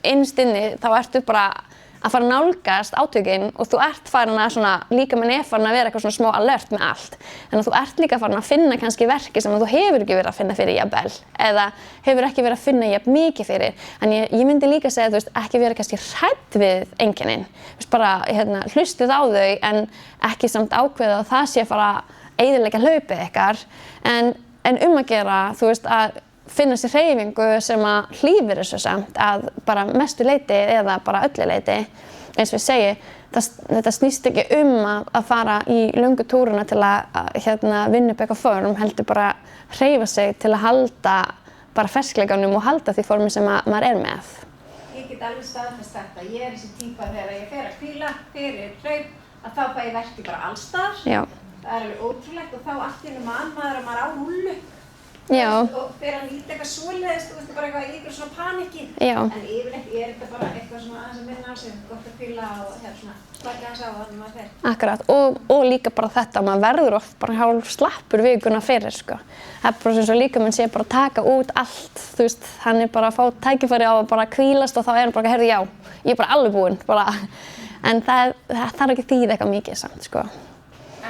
innst inni, þá ertu bara að fara að nálgast átökin og þú ert farin að svona, líka með farin að vera eitthvað svona smá alert með allt. Þannig að þú ert líka farin að finna kannski verki sem þú hefur ekki verið að finna fyrir jafnvel eða hefur ekki verið að finna jafn mikið fyrir. En ég myndi líka segja, ekki vera kannski hrædd við einkennin. Bara hlustið á þau en ekki samt ákveða að það sé að fara að eyðileggja hlaupið ykkar. En að gera, að finna sér hreyfingu sem að hlífir þessu samt að bara mestu leyti eða bara öllu leyti. Eins og ég segi, þetta snýst ekki að fara í löngu túruna til að vinna upp eitthvað form, heldur bara hreyfa sig til að halda bara ferskleikanum og halda því formi sem maður er með. Ég get alveg staðfest þetta. Ég þessi típa þegar ég fer að hvíla fyrir hlaup, að þá fæ ég verki bara alls staðar. Já. Það alveg ótrúlegt og þá allt í einu maður að maður á rúllu. Já. Og fer að nýta eitthvað svoleiðis, bara eitthvað í ykkur svona panikki. Já. En yfirleitt er þetta bara eitthvað svona aðeins að minna á sig, gott að hvíla og svona slaka aðeins á þannig maður fer. Akkurat, og líka bara þetta, maður verður oft bara hálf slappur vikuna fyrir, sko. Það bara eins og líkaminn sé bara að taka út allt, hann bara að fá tækifæri á að bara hvílast og þá er hann bara, heyrðu, já, ég bara alveg búinn, bara. En það þarf ekki þýða eitthvað mikið samt, sko.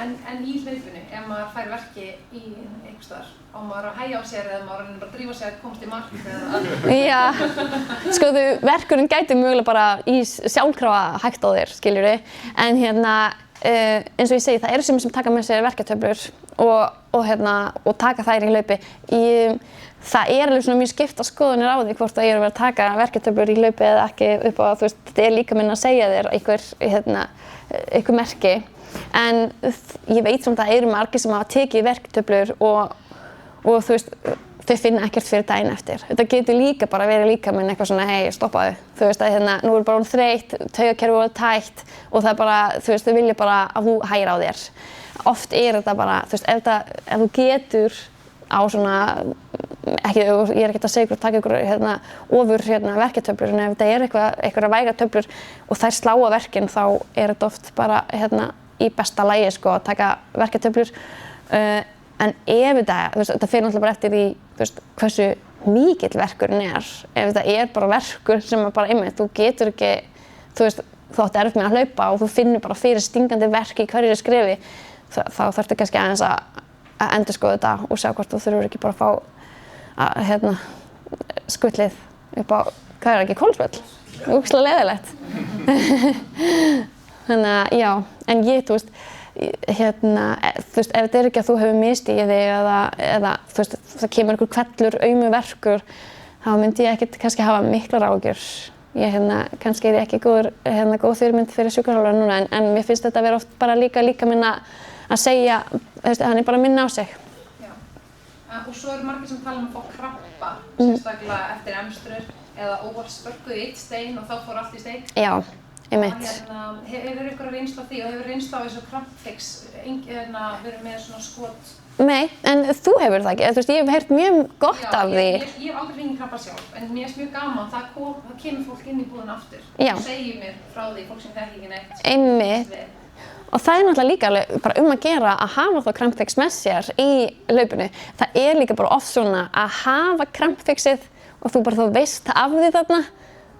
En í hlaupinu, ef maður fær verki í einhvers staðar, á maður að hægja á sér eða maður að bara drífa sér að komast í mark eða... Já, verkurinn gæti mögulega bara í sjálfkrafa hægt á þér, skiljurðu. En eins og ég segi, það eru sem taka með sér verkjatöflur og taka þær í hlaupi. Það alveg svona mjög skipta skoðunir á því hvort það eru verið að taka verkjatöflur í hlaupi eða ekki upp á, þetta líka minn að segja þér einhver merki. En ég veit samt að það eru margir sem hafa tekið verkjatöflur og þau finna ekkert fyrir daginn eftir. Þetta getur líka bara verið líkaminn eitthvað svona, hei, stoppaðu. Nú er bara þreytt, taugakerfið er tætt og það er bara, þau vilja bara að þú hægir á þér. Oft er þetta bara, ef þú getur á svona, ég er ekkert að segja ykkur að taka ykkur ofur verkjatöflur, en ef þetta er einhverja vægar töflur og þær slá á verkinn, þá er þetta oft bara í besta lagi, sko, að taka verkjatöflur. En ef þetta fer náttúrulega bara eftir því, hversu mikill verkurinn ef þetta bara verkur sem bara einmitt, þú getur ekki, þú veist, þú átt erfitt með að hlaupa og þú finnur bara fyrir stingandi verki í hverju skrefi, þá þarftu kannski aðeins að endurskoða þetta og sjá hvort þú þurfur ekki bara að fá skutlið upp á, hvað ekki, Kolsvöll, ógeðslega leiðilegt. Þannig að já, en ég, þú veist, ef þetta ekki að þú hefur misstigið þig eða þú veist, það kemur einhver hvellur, aumur verkur, þá myndi ég ekkert kannski hafa miklar áhyggjur. Kannski ég ekki góð fyrirmynd fyrir sjúkraþjálfara núna, en mér finnst þetta að vera oft bara líka minna að segja, hann bara minna á sig. Já, og svo eru margir sem tala að fá krampa, sérstaklega eftir emstrur eða óvart spörkuð í eitt stein og þá fór allt í stein. Já, einmitt. Hefur ykkur reynslu á því og hefur reynslu á þessu krampfix, verið með svona skot? Nei, en þú hefur það ekki, þú veist, ég hef heyrt mjög gott af því. Ég hef aldrei fengið krampa sjálf, en mér finnst mjög gaman, það kemur fólk inn í búðina aftur og segir mér frá því, fólk sem þekki ekki neitt. Einmitt. Og það náttúrulega líka bara að gera að hafa þá krampfix með sér í hlaupinu. Það líka bara oft svona að hafa krampfixið og þú veist af því þarna,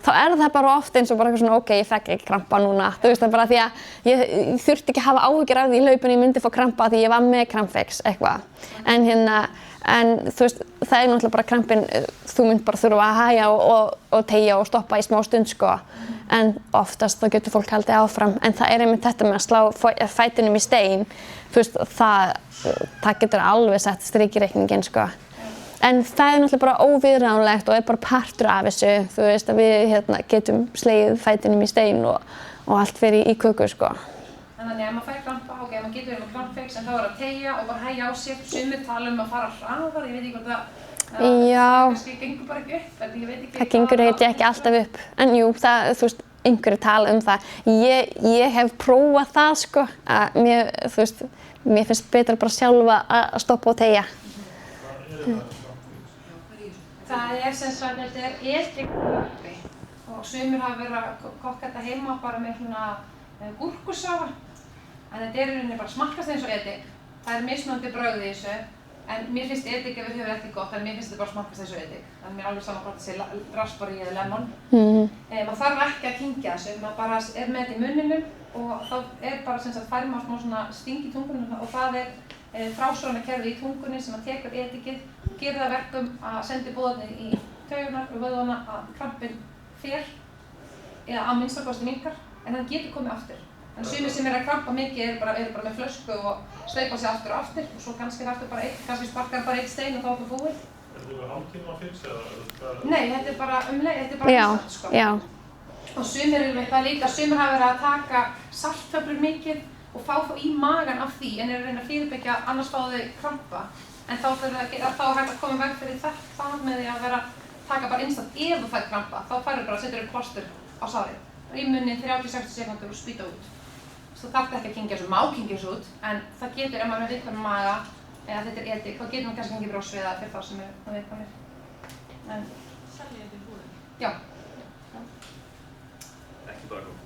þá það bara oft eins og bara eitthvað svona, ok, ég fekk ekki krampa núna. Þú veist, það bara því að ég þurfti ekki að hafa áhyggjur af því í hlaupinu, ég myndi fá krampa því ég var með krampfix, eitthvað. En þú veist, það náttúrulega bara krampinn, þú mynd bara þurfa að hægja og teygja og stoppa í smá stund, sko. En oftast þá getur fólk haldið áfram. En það einmitt þetta með að slá fætinum í stein, þú veist, það getur alveg sett strik í reikninginn, sko. En það náttúrulega bara óviðráðanlegt og bara partur af þessu, þú veist, að við getum slegið fætinum í stein og allt fyrir í köku, sko. Þannig að ef maður fær krampa, ok, maður getur verið með krampfix en þá að teygja og bara hægja á sér, sumir tala að fara hraðar, ég veit ekki hvort það kannski gengur bara ekki upp, en ég veit ekki. Það gengur ekki alltaf upp, en jú, þú veist, einhverju tala það. Ég hef prófað það, sko, að mér finnst betra bara sjálfa að stoppa og teygja. Það sem sagt, þetta edrikvöppi og sumir hafa verið að kokka þetta heima bara með svona gúrkusafa. En þetta í rauninni bara smakkast eins og edik. Það mismunandi bragð í þessu, en mér finnst edik ef við höfum ekki gott, en mér finnst þetta bara smakkast eins og edik. Þannig mér alveg saman hvort það sé raspberry eða lemon. Maður þarf ekki að kyngja þessu, maður bara með þetta í munninum og þá bara sem sagt fær maður smá svona sting í tungunum og það frásögunarkerfi í tungunni sem tekur edikið, gerir það verkum að sendi boðarnir í taugarnar og vöðvana að krampinn fer eða að minnsta kosti minnkar, en hann getur komið aftur. En sumir sem að krampa mikið eru bara með flösku og staupa sig aftur og aftur og svo kannski þarftu bara kannski sparkar bara eitt stein og þá þú búið. Er þetta hálftíma fyrst eða? Nei, þetta bara þetta bara instant, sko. Já. Og sumir það líka, sumir hafa verið að taka salttöflur mikið og fá í magan af því en að reyna að fyrirbyggja annars fá þau krampa. En þá hægt að koma veg fyrir það með því að taka bara instant ef þú fær krampa. Þá færðu bara að setja upp plástur á sárið í munnin 30-60 sekúndur og spýta út. Þú þarft ekki að kyngja þessu, má kyngja þessu út, en það getur, ef maður er með viðkvæmum maga eða þetta edik, þá getur maður kannski fengið brjóstsviða fyrir þá sem er viðkvæmir. Seljið þetta í búðum? Já. Ekki bara góð.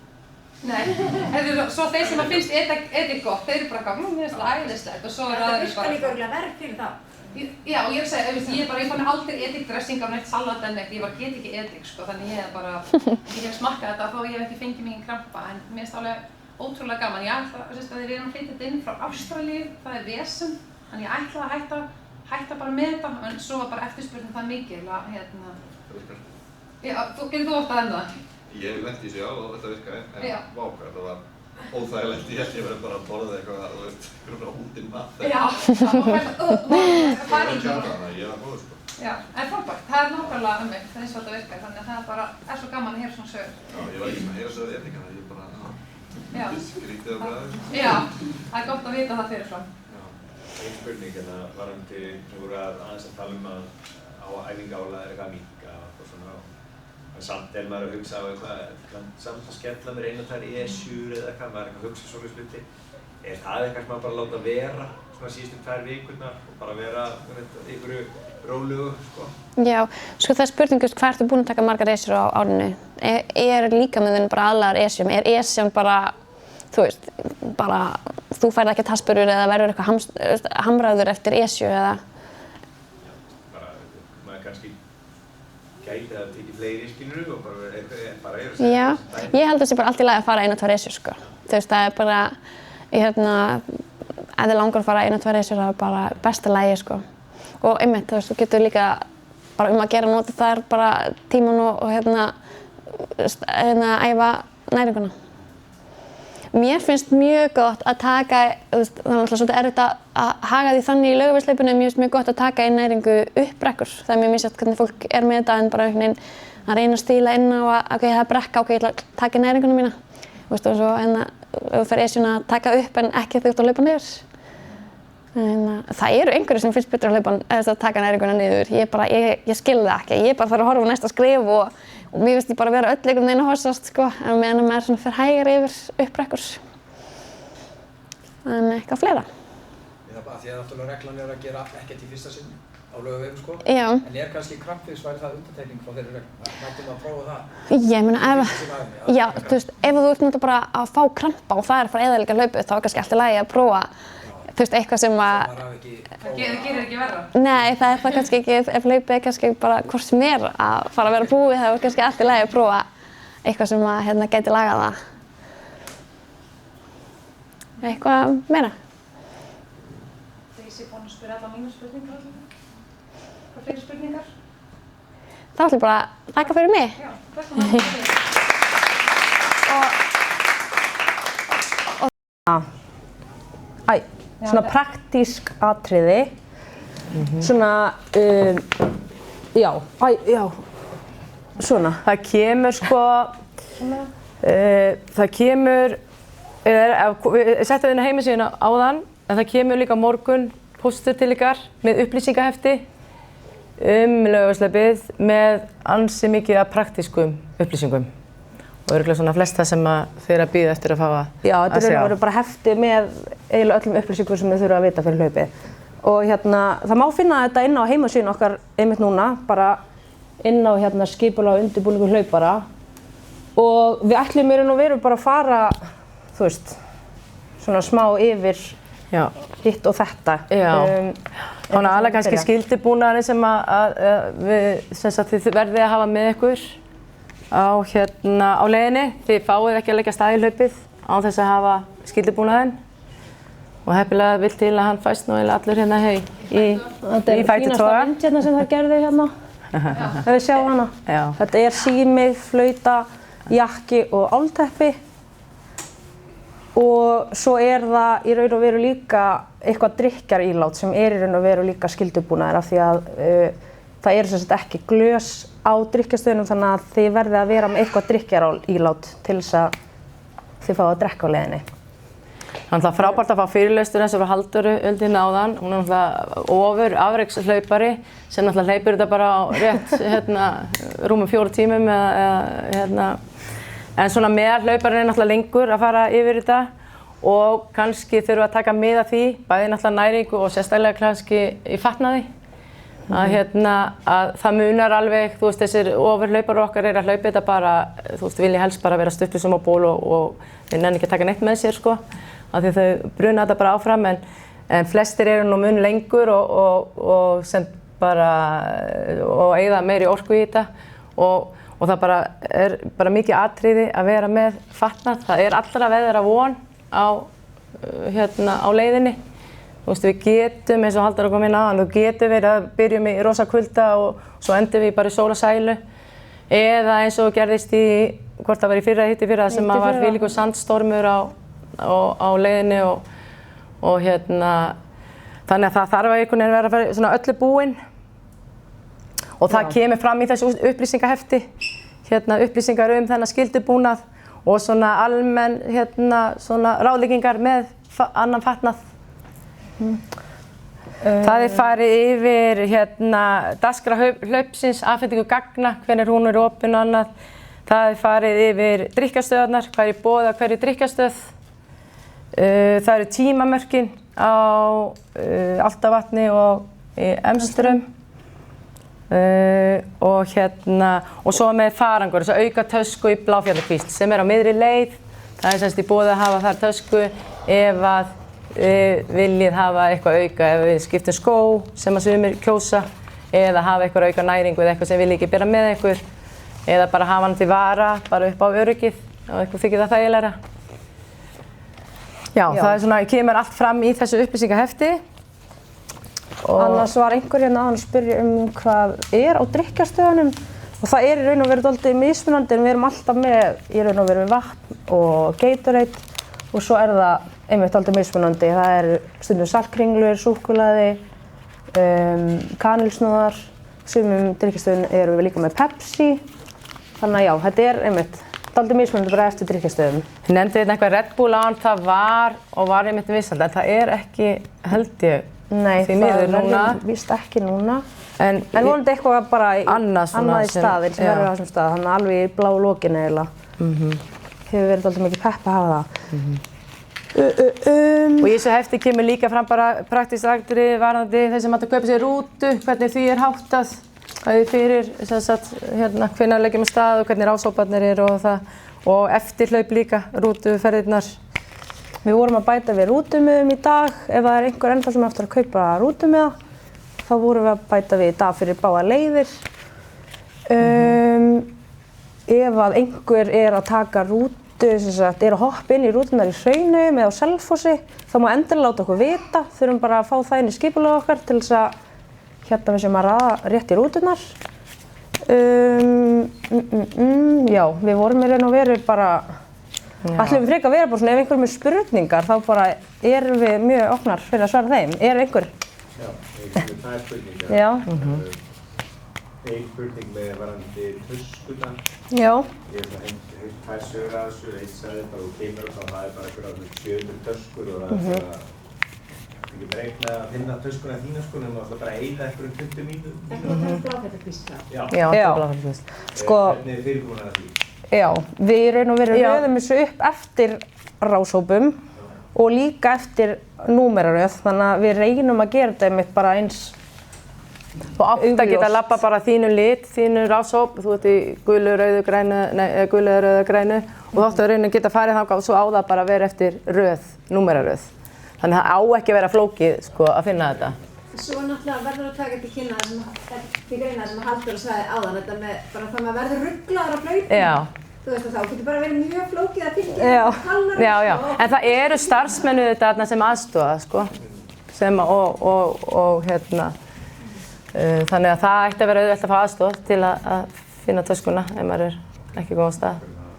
Nei, svo þeir sem finnst edik gott, þeir eru bara mér finnst það æðislegt og svo það virkar líka örgulega verð fyrir þá. Já, ég fann aldrei edikdressing á neitt salat en neitt, ég get ekki edik, sko, þannig ég hef smakkað þetta þó ég hef ekki fengið mikið krampa, en mér finnst alveg ótrúlega gaman. Ég ætla að við erum að flytja þetta inn frá Ástralíu, það er vesen, þannig ég ætla að hætta bara með þetta, en svo var bara eftirspurnin það mikil að Það virkar. Já, getur þú óttað enda? Ég hef lent í þessu, já, og þetta virkaði, en vákvæð, þetta var óþægilegt. Ég held ég verið bara að borða eitthvað, þú veist, eitthvað útinn mat. Já, það var Það var kjarnan að ég var góður, sko. Já, en frábært, það er nákvæmlega mig, það er eins og þetta virkar, þannig að það bara svo gaman að heyra svona sögur. Já, ég var ekki svona að heyra sögur edikana, ég bara skrítið á bræðið. Já, það er gott að vita það fyrirfram. Einn spurning varðandi sem voru aðeins að tala að á æfingaálag eitthvað að minnka og svona. En samt maður að hugsa á eitthvað, samt að skella mér einu þær esjur eða eitthvað, maður að hugsa svona hluti. Það eitthvað sem maður bara láta vera svona síðustu 2 vikurnar og bara vera einhverju rólugu, sko? Já, sko það er spurning hvað ertu búinn að taka margar esjur á árinu? Líkaminn bara aðlagar esjum? Esjan bara, þú veist, bara þú færð ekki taspurur eða verður eitthvað hamraður eftir esju eða? Bara, maður kannski gæti að tekið fleiri skilur og bara eru Já, ég held að það sé bara allt í lagi að fara 1 og 2 reisur sko. Þú veist, það er bara, ef þið langar að fara 1 og 2 reisur, það er bara besta lagi sko. Og einmitt, þú veist, þú getur líka bara að gera nota þar bara tíman og æfa næringuna. Mér finnst mjög gott að taka, það er náttúrulega svolítið erfitt að haga því þannig í Laugavegshlaupinu, en mér finnst mjög gott að taka inn næringu upp brekkur. Það er mjög misjafnt hvernig fólk er með þetta, en bara einhvern veginn að reyna að stíla inn á að ok, það er brekka, ok, ég ætla að taka inn næringuna mína. Þú veist, og svo ef þú fer esjuna að taka upp en ekki þegar þú ert að hlaupa niður. Það eru einhverjir sem finnst betur að taka næringuna niður. Ég skil það ekki. Ég bara þarf að horfa á næsta skrif og mér finnst ég bara vera öll einhvern veginn að hossast sko, en meðan maður svona fer hægari yfir upp brekkur. En eitthvað fleira. Því að náttúrulega reglan er að gera ekkert í fyrsta sinn á Laugavegum sko. Já. En kannski krampfix væri það undantekning frá þeirri reglu? Mættum að prófa það? Ég meina já, þú veist, ef þú ert náttúrulega bara að fá krampa og það er að fara að eyðileggja hlaupið, þá er kannski allt í lagi að prófa, þú veist, eitthvað sem að... Það gerir ekki verra? Nei, það er það kannski ekki, ef hlaupið er kannski bara hvort sem er að fara að vera búið, þá er kannski allt í lagi að prófa eitthvað sem að gæti lagað það. Eitthvað meira? Þegar ég sé búin að spyrja alla mínu spurningar allavega. Hvað fleiri spurningar? Þá ætlum ég bara að þakka fyrir mig. Já, velkomin. Svona praktísk atriði. Svona, já, svona. Það kemur sko, það kemur, ég setti þarna heimasíðuna áðan, en það kemur líka morgun póstur til ykkar með upplýsingahefti Laugavegshlaupið með ansi mikið af praktískum upplýsingum. Og örugglega svona flest það sem þið eru að bíða eftir að fá að sjá. Já, þetta eru bara hefti með eiginlega öllum upplýsingum sem þið þurfa að vita fyrir hlaupið. Og það má finna þetta inn á heimasíðunni okkar einmitt núna, bara inn á skipulag og undirbúningur hlaupara. Og við ætlum í raun og veru bara að fara, þú veist, svona smá yfir hitt og þetta. Já, og alveg kannski skyldibúnaðurinn sem þið verðið að hafa með ykkur á leiðinni. Þið fáið ekki að leggja stað í hlaupið án þess að hafa skyldibúnaðinn. Og heppilega vill til að hann fæst nú allur hérna í fætitoga. Þetta er fínasta mynd hérna sem það gerði hérna. Ef við sjáum hana. Þetta er sími, flauta, jakki og álteppi. Og svo er það í raun og veru líka eitthvað drykkjarílát sem er í raun og veru líka skyldubúnaður af því að það eru sem sagt ekki glös á drykkjastöðunum þannig að þið verðið að vera með eitthvað drykkjarílát til þess að þið fáið að drekka á leiðinni. Það er náttúrulega frábært að fá fyrirlestur eins og Halldóru Öldin áðan. Hún er náttúrulega afrekshlaupari sem náttúrulega hleypur þetta bara á rétt rúmum 4 tímum en svona meðalhlauparinn er náttúrulega lengur að fara yfir þetta og kannski þurfa að taka mið af því, bæði náttúrulega næringu og sérstaklega kannski í fatnaði. Að það munar alveg, þú veist, þessir ofurhlaupar okkar er að hlaupa þetta bara, þú veist, vilja helst bara vera stuttur sem á ból og þeir nenni ekki að taka neitt með sér, sko. Af því þau bruna þetta bara áfram, en flestir eru nú mun lengur og sem bara, og eyða meiri orku í þetta og það bara er bara mikið atriði að vera með fatnað. Það er allra veðra von á leiðinni. Þú veist, við getum, eins og Halldór kom inn áðan, við getum verið að byrjum í rosa kulda og svo endum við bara í sól og sælu. Eða eins og gerðist hvort það var í fyrra, hitt í fyrra, sem var þvílíkur sandstormur á leiðinni og þannig að það þarf að einhvern veginn vera svona öllu búinn. Og það kemur fram í þessu upplýsingahefti, upplýsingar þennan skyldubúnað og svona almenn svona ráðleggingar með annan fatnað. Það er farið yfir dagskrá hlaupsins, afhendingu gagna, hvenær hún er opin og annað. Það er farið yfir drykkjastöðarnar, hvað er í boði á hverju drykkjastöð. Það eru tímamörkin á Álftavatni og Emstrum. Og svo með farangur, þess að auka tösku í Bláfjallakvísl sem er á miðri leið. Það er semst í boði að hafa þar tösku ef að viljið hafa eitthvað auka, ef við skiptum skó sem að sumir kjósa eða hafa eitthvað auka næringu eða eitthvað sem vil ekki bera með einhver eða bara hafa hann til vara, bara upp á öryggið og eitthvað þykir það þægilegra. Já, það er svona, kemur allt fram í þessu upplýsingahefti. Annars var einhver hérna að spyrja hvað er á drykkjarstöðunum og það er í raun og veru dálítið mismunandi en við erum alltaf með í raun og veru vatn og Gatorade og svo er það einmitt dálítið mismunandi. Það er stundum saltkringlur, súkkulaði, kanilsnúðar, sumum drykkjarstöðum erum við líka með Pepsi. Þannig að já, þetta er einmitt dálítið mismunandi bara eftir drykkjarstöðum. Ég nefndi hérna eitthvað Red Bull án, það var og var einmitt vissandi, en það er ekki, held ég, nei, því miður núna. Nei, það verður víst ekki núna. En vonandi eitthvað bara annað í staðinn sem verður á þessum stað, þannig að alveg í bláu lokinu eiginlega. Hefur verið dálítið mikið pepp að hafa það. Og í þessu hefti kemur líka fram bara praktískt atriði varðandi þeir sem ætla að kaupa sér rútu, hvernig því er háttað. Bæði fyrir, sem sagt, hérna, hvenær leggjum við stað og hvernig rásóparnir eru og það. Og eftirhlaup líka, rútuferðirnar. Við vorum að bæta við rútumiðum í dag. Ef það er einhver ennþá sem eftir að kaupa rútumiða, þá vorum við að bæta við í dag fyrir báðar leiðir. Ef að einhver er að taka rútu, sem sagt, er að hoppa inn í rútunar í Hraunum eða á Selfossi, þá má endilega láta okkur vita. Þurfum bara að fá það inn í skipulag okkar til þess að hérna við sem að raða rétt í rútunar. Já, við vorum í raun og veru bara, ætlum við frekar að vera bara svona ef einhver með spurningar þá bara erum við mjög opnar fyrir að svara þeim. Er einhver? Já, það er spurningar. Já. Ein spurning með varandi töskunar. Já. Ég hef heilt tvær sögur að þessu, eitt sagði bara þú kemur og það er bara einhverja 700 töskur og það er bara Þú getur reiknað að finna töskuna þína sko, en þú ætla bara að eyða einhverjum 20 mínútum. Þetta er Bláfellakvísl þá? Já, þetta er Bláfellakvísl. Sko, hvernig er fyrirbúin að því? Já, við í raun og veru röðum þessu upp eftir ráshópum og líka eftir númeraröð, þannig að við reynum að gera þetta einmitt bara eins Þú átt að geta að labba bara þínu lit, þínu ráshóp, þú ert í gulu, rauðu, grænu, gulu, rauðu, grænu og þú átt að reyna að geta farið þangað og svo á það bara að vera eftir röð, númeraröð. Þannig að það á ekki að vera flókið sko, að finna þetta. Svo náttúrulega verður að taka til kynna það sem Halldóra sagði áðan, þetta með bara það maður verður ruglaður á hlaupinu. Já. Þú veist að þá getur bara verið mjög flókið að fylgja talnar. Já. En það eru starfsmennu þetta sem aðstoða sko, og hérna, þannig að það ætti að vera auðvelt að fá aðstoð til að finna töskuna ef maður er ekki góð á stað.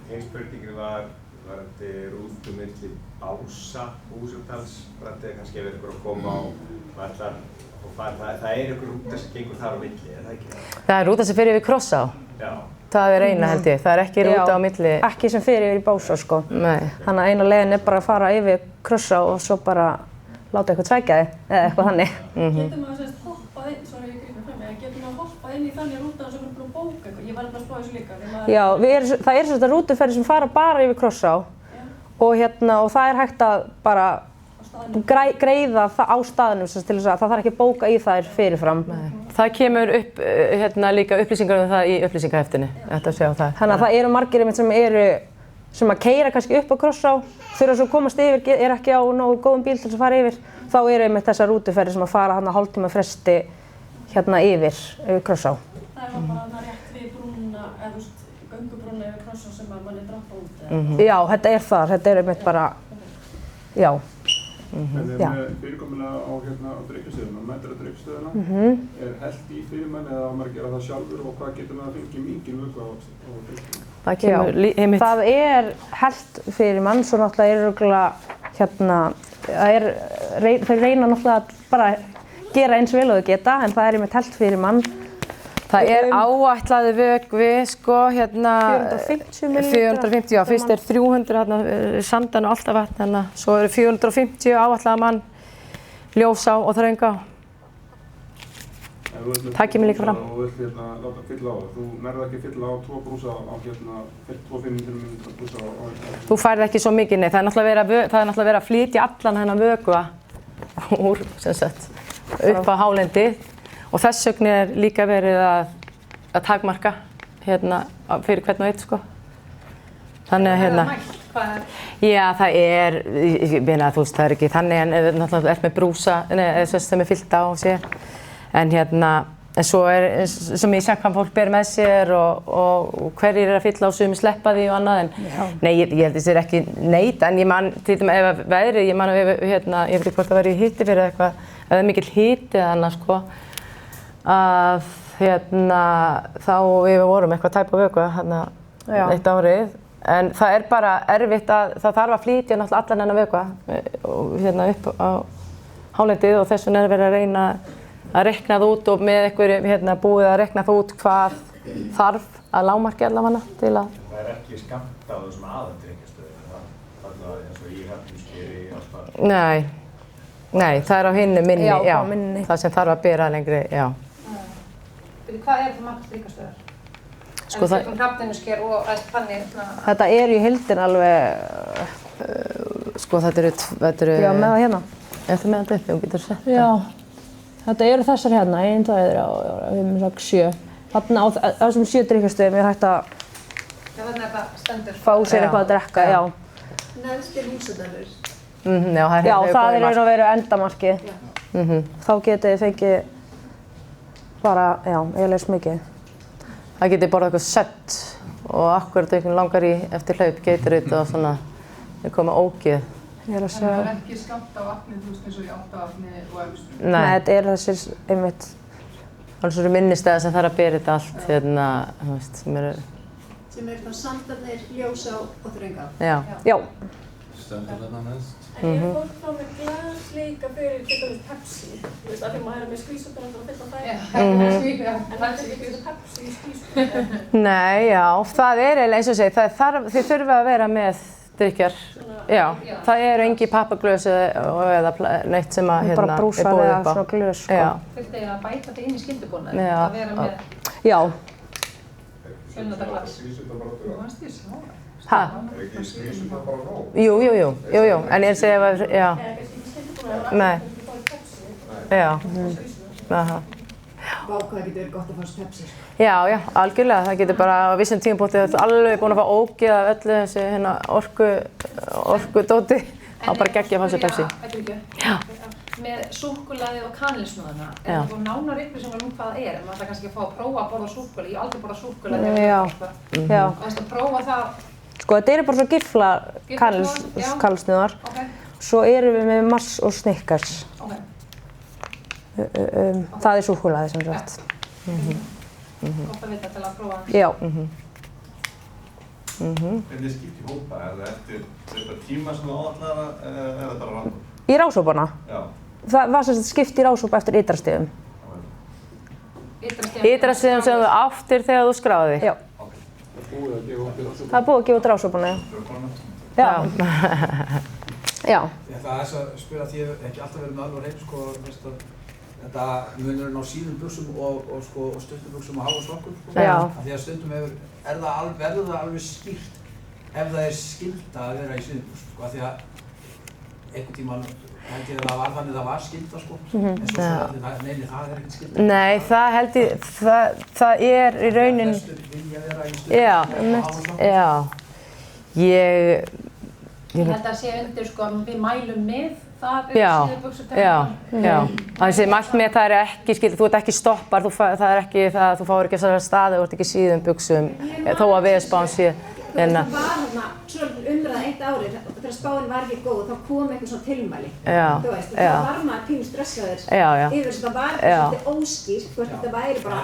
Einn spurningin var varðandi rútu milli Bása, Húsundals, varðandi kannski ef einhver að koma og allar og fara. Það er einhver rúta sem gengur þar á milli, er það ekki það? Það er rúta sem fer yfir Krossá. Já. Það er eina held ég, það er ekki rúta á milli. Ekki sem fer yfir í Bása sko. Nei. Þannig að eina leiðin er bara að fara yfir Krossá og svo bara láta eitthvað trækja þig, eða eitthvað þannig. Getur maður semst hoppað inn, sorry ég grýpur fram, getur maður hoppað inn í þannig rúta sem er búin að bóka eitthvað? Ég var nefnilega að spá þessu líka. Já, það er svona rútuferðir sem fara bara yfir Krossá og það er hægt að bara greiða það á staðnum til þess að það þarf ekki að bóka í þær fyrirfram. Það kemur upp líka upplýsingar um það í upplýsingaheftinu, þetta að sjá það. Þannig að það eru margir sem að keyra kannski upp á Krossá, þurfa svo að komast yfir, er ekki á nógu góðum bíl til þess að fara yfir, þá eru einmitt þessar rútuferðir sem að fara hérna hálftíma fresti hérna yfir Krossá. Það er bara rétt við brúna, eða þú veist, göngubrúna yfir Krossá sem að manni droppa út? Já, þetta er þar, þetta er einmitt bara, já. En með fyrirkomulega á drykkjastöðuna, mætir að drykkjastöðuna, er hellt í fyrir menn eða á maður að gera það sjálfur og hvað getur maður að fengja mikið vöku á drykkjastöðuna? Það er hellt fyrir mann, svo náttúrulega er örugglega þeir reyna náttúrulega að bara gera eins vel og þau geta, en það er einmitt hellt fyrir mann. Það er áætlaði vökvi, sko, 450 millilítra. 450, já, fyrst er 300 hérna, Sandan og Álftavatn, hérna, svo eru 450 áætlaða mann, Ljósá og Þröngá. Það kemur líka fram. Þú vilt láta fylla á það, þú nærðu ekki að fylla á 2 brúsa á 2-500 brúsa á Þú færð ekki svo mikið, nei, það er náttúrulega verið að flytja allan hennan vökva úr, sem sagt, upp á hálendið. Og þess vegna er líka verið að takmarka fyrir hvern og einn sko. Þannig að já, það er, ég meina þú veist, það er ekki þannig en náttúrulega er með brúsa sem er fyllt á sér. En En svo sem ég sé hvað fólk ber með sér og hverjir að fylla og sumir sleppa því og annað en nei, ég held þessi ekki neita en ég man, til dæmis ef veðrið, ég man að ég veit ekki hvort það væri hiti fyrir eitthvað, ef það er mikill hiti þannig sko, að þá við vorum eitthvað tæp á vöku eitt árið, en það er bara erfitt að, það þarf að flytja náttúrulega allan þennan vöku upp á hálendið og þess vegna er verið að reyna að reikna það út og með einhverju búið að reikna það út hvað þarf að lágmarki allavega til að... Það er ekki skammtað á þessum aðaldrykkjastöðum, þarna eins og í Hrafniskeri alltaf? Nei, það er á hinni minni, já, það sem þarf að bera lengri, já. Hvað það margt drykkjastöðar? Sko það... Hrafnisker og þannig... Þetta í heildin alveg... Sko þetta eru... Já, með það hérna. Þetta með þetta uppi, hún getur sett það. Já. Þetta eru þessar hérna, 1, 2, 3, 4, 5, 6, 7. Þarna á þessum 7 drykkjastöðum er hægt að fá sér eitthvað að drekka, já. Neðst húsadalur. Já, það er raun og veru endamarkið. Þá getið þið fengið bara, já, eiginlega smikið. Það getið borðað eitthvað sett og akkurat einhvern langar í eftir hlaup Gatorade og svona, það koma ógeð. Það er ekki skammt á vatni, þú veist eins og í Álftavatni og Efstu? Nei, þetta þessir einmitt. Það eru minnistæðar sem þarf að bera þetta allt, þú veist, sem eru þá Sandarnir, Ljósá og Þröngá? Já. Stendur þarna neðst. En fólk þá með glas líka fyrir til dæmis Pepsi? Þú veist, af því maður með skvísubrand og fylla það? En það er ekki Pepsi í skvísubrand? Nei, já, það er eiginlega eins og segi, þið þurfa að vera með drykkjar. Já, það eru engin pappaglös eða neitt sem að er bara brúsar eða svona glös, sko. Þurfti að bæta þetta inn í skyldubúnaði, að vera með... Já. Unnata glas. Hæ? Er ekki skvísubrand bara nóg? Jú, en ég segi að, já. Nei. Já. Aha. Vá, hvað getur verið gott að fá Pepsi? Já, algjörlega. Það getur bara á vissum tímapunkti alveg búin að fá ógeð af öllu þessu orkudóti. Þá bara geggja að fá sér Pepsi. Já. Með súkkulaði og kanilsnúðuna, er það búin nánar upplýsingar hvað það er? En maður ætla kannski að fá að prófa að borða súkkulaði. Ég hef aldrei borðað súkkulaði. Já. Og þess að prófa það... Sko, þetta eru bara svo gifla kanilsnúðar. Svo erum við með Mars og Snickers. Það er súkkulaði sem sagt. Gott að vita til að prófa það. Já. Hvernig skipt í hópa? Er það eftir tíma sem þú áætlar eða er það bara random? Í rásópana? Já. Það var sem sagt skipt í rásópa eftir ytrastigum. Ytrastigum sem þú áttir þegar þú skráði? Já. Það er búið að gefa út rásópana, já. Já. Það er þess að spila því að ég hef ekki alltaf verið með alveg hreim, sko, þetta munurinn á síðum buxum og stuttum buxum og háa sokkum, sko. Já. Því að stundum verður það alveg skýrt ef það er skylda að vera í síðum buxum, sko, af því að einhvern tímann held ég að það var þannig að það var skylda, sko, en svo allir, neini, það er ekkert skylda. Nei, það held ég, það er í raunin... Flestur vilja vera í stundum og háa sokkum. Já, Ég held að sé undir, sko, að við mælum með það síðu buxur Já. Það sé mælt með það er ekki skylda, þú ert ekki stoppar, það er ekki það að þú fáir ekki þessari staði, þú ert ekki síðum buxum, þó að veðurspáin sé. Það var hérna svolítið umræða eitt árið, þegar spáin var ekki góð, þá kom eitthvað svona tilmæli. Þú veist, og þá var maður pínu stressaður yfir þess að það var svolítið óskýrt, hvort þetta væri bara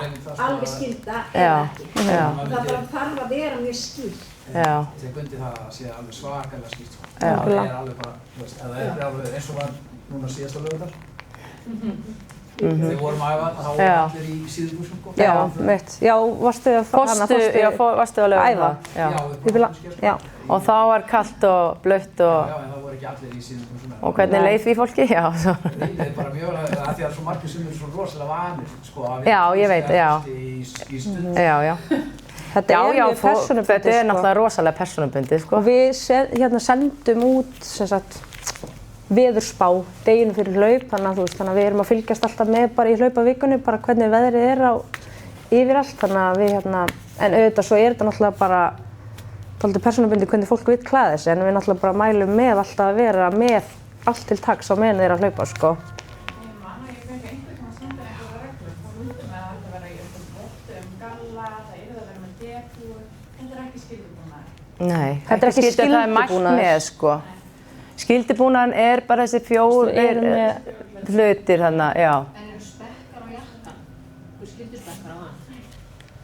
alveg skylda eða ekki. Það bara þarf að vera mjög skýrt. Þegar bundi það að sé alveg svakalega skýrt. Það er alveg bara, þú veist, ef það er alveg eins og var núna síðasta laugardag. Þegar við vorum að æfa, þá voru allir í síðubuxum, sko. Já, veit. Já, varstu að varstu að æfa? Já. Og þá var kalt og blautt og... Já, en það voru ekki allir í síðubuxum. Og hvernig leið því fólki? Já, svo... Nei, það er bara mjög vel að því að það er svo margir sem eru svo rosalega vanir, sko, að Já, ég veit, já. Í stund. Já. Þetta er mjög persónubundið, sko. Þetta er náttúrulega rosalega persónubundið, sko. Og við sendum út, sem sagt, veðurspá deginu fyrir hlaup, þannig að við erum að fylgjast alltaf með bara í hlaupavikunni, bara hvernig veðrið er yfirallt, þannig að við en auðvitað svo er þetta náttúrulega bara dálítið persónubundið hvernig fólk vill klæða sig, en við náttúrulega bara mælum með alltaf að vera með allt til taks á meðan þeir að hlaupa, sko. Nei, þetta er ekki skyldibúnaður. Sko. Skyldibúnaðan bara þessi 4 hlutir þarna, já. En eru spekkar á jakkan? Þú skildu spekkar á hann?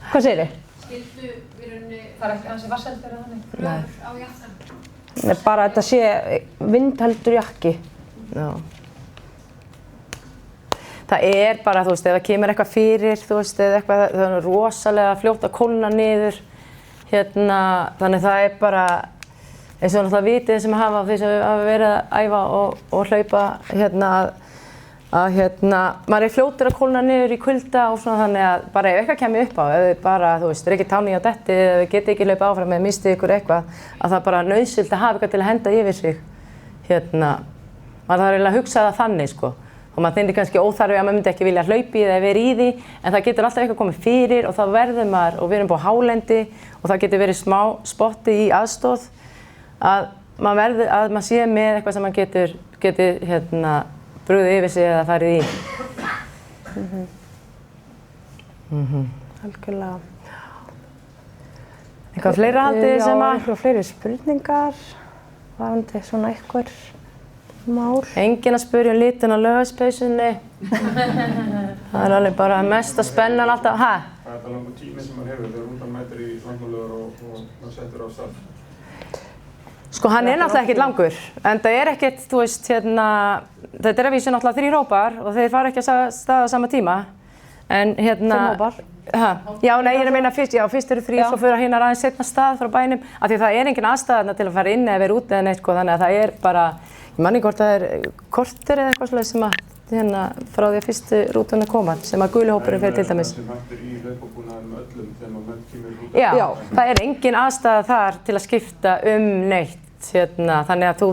Hvað segir þið? Skildu í rauninni... Það ekki hansi vasseldur eða þannig? Rör á jakkan? Bara að þetta sé vindheldur jakki. Já. Það bara, þú veist, ef það kemur eitthvað fyrir, þú veist, eða eitthvað, það rosalega fljótt að kólna niður. Þannig það bara, eins og náttúrulega vitið sem hafa því sem hafa verið að æfa og hlaupa, maður fljótur að kólna niður í kulda og svona þannig að bara ef eitthvað kemur upp á, ef þið bara, þú veist, reykir táni á detti eða þið getið ekki hlaupa áfram eða mistið ykkur eitthvað, að það bara nauðsynlegt að hafa eitthvað til að henda yfir sig. Maður þarf eiginlega að hugsa það þannig, sko. Og maður finnir kannski óþarfi að maður myndi ekki vilja hlaupa í það eða vera í því, en það getur alltaf eitthvað komið fyrir og þá verður maður, og við erum á hálendi og það getur verið smá spotti í aðstoð, að maður sé með eitthvað sem maður getur brugðið yfir sig eða farið í. Algjörlega. Eitthvað fleira haldið sem að... Já, eitthvað fleiri spurningar, varandi svona eitthvað mál. Enginn að spyrja litin á laugardagspeysunni. Það alveg bara mesta spennan alltaf. Það þetta langur tími sem maður hefur þegar undan mætir í landmálaugar og maður settur á stað? Sko hann náttúrulega ekkert langur, en það ekkert, þú veist, þetta að vísu náttúrulega 3 hópar og þeir fara ekki að stað á sama tíma. En 5 hópar? Já, nei, ég að meina fyrst eru 3, svo fyrir hinnar aðeins seinna stað frá bænum, af því það engin aðstæða til að fara inn eða vera úti eða neitt, þannig að það bara, ég man ekki hvort það korter eða eitthvað svoleiðis sem að frá því að fyrstu rútan koma, sem að guli hópurinn fer til dæmis. Sem mættir í hlaupabúnaðinum öllum þegar maður kemur rútan? Já, það engin aðstæða þar til að skipta neitt, þannig að þú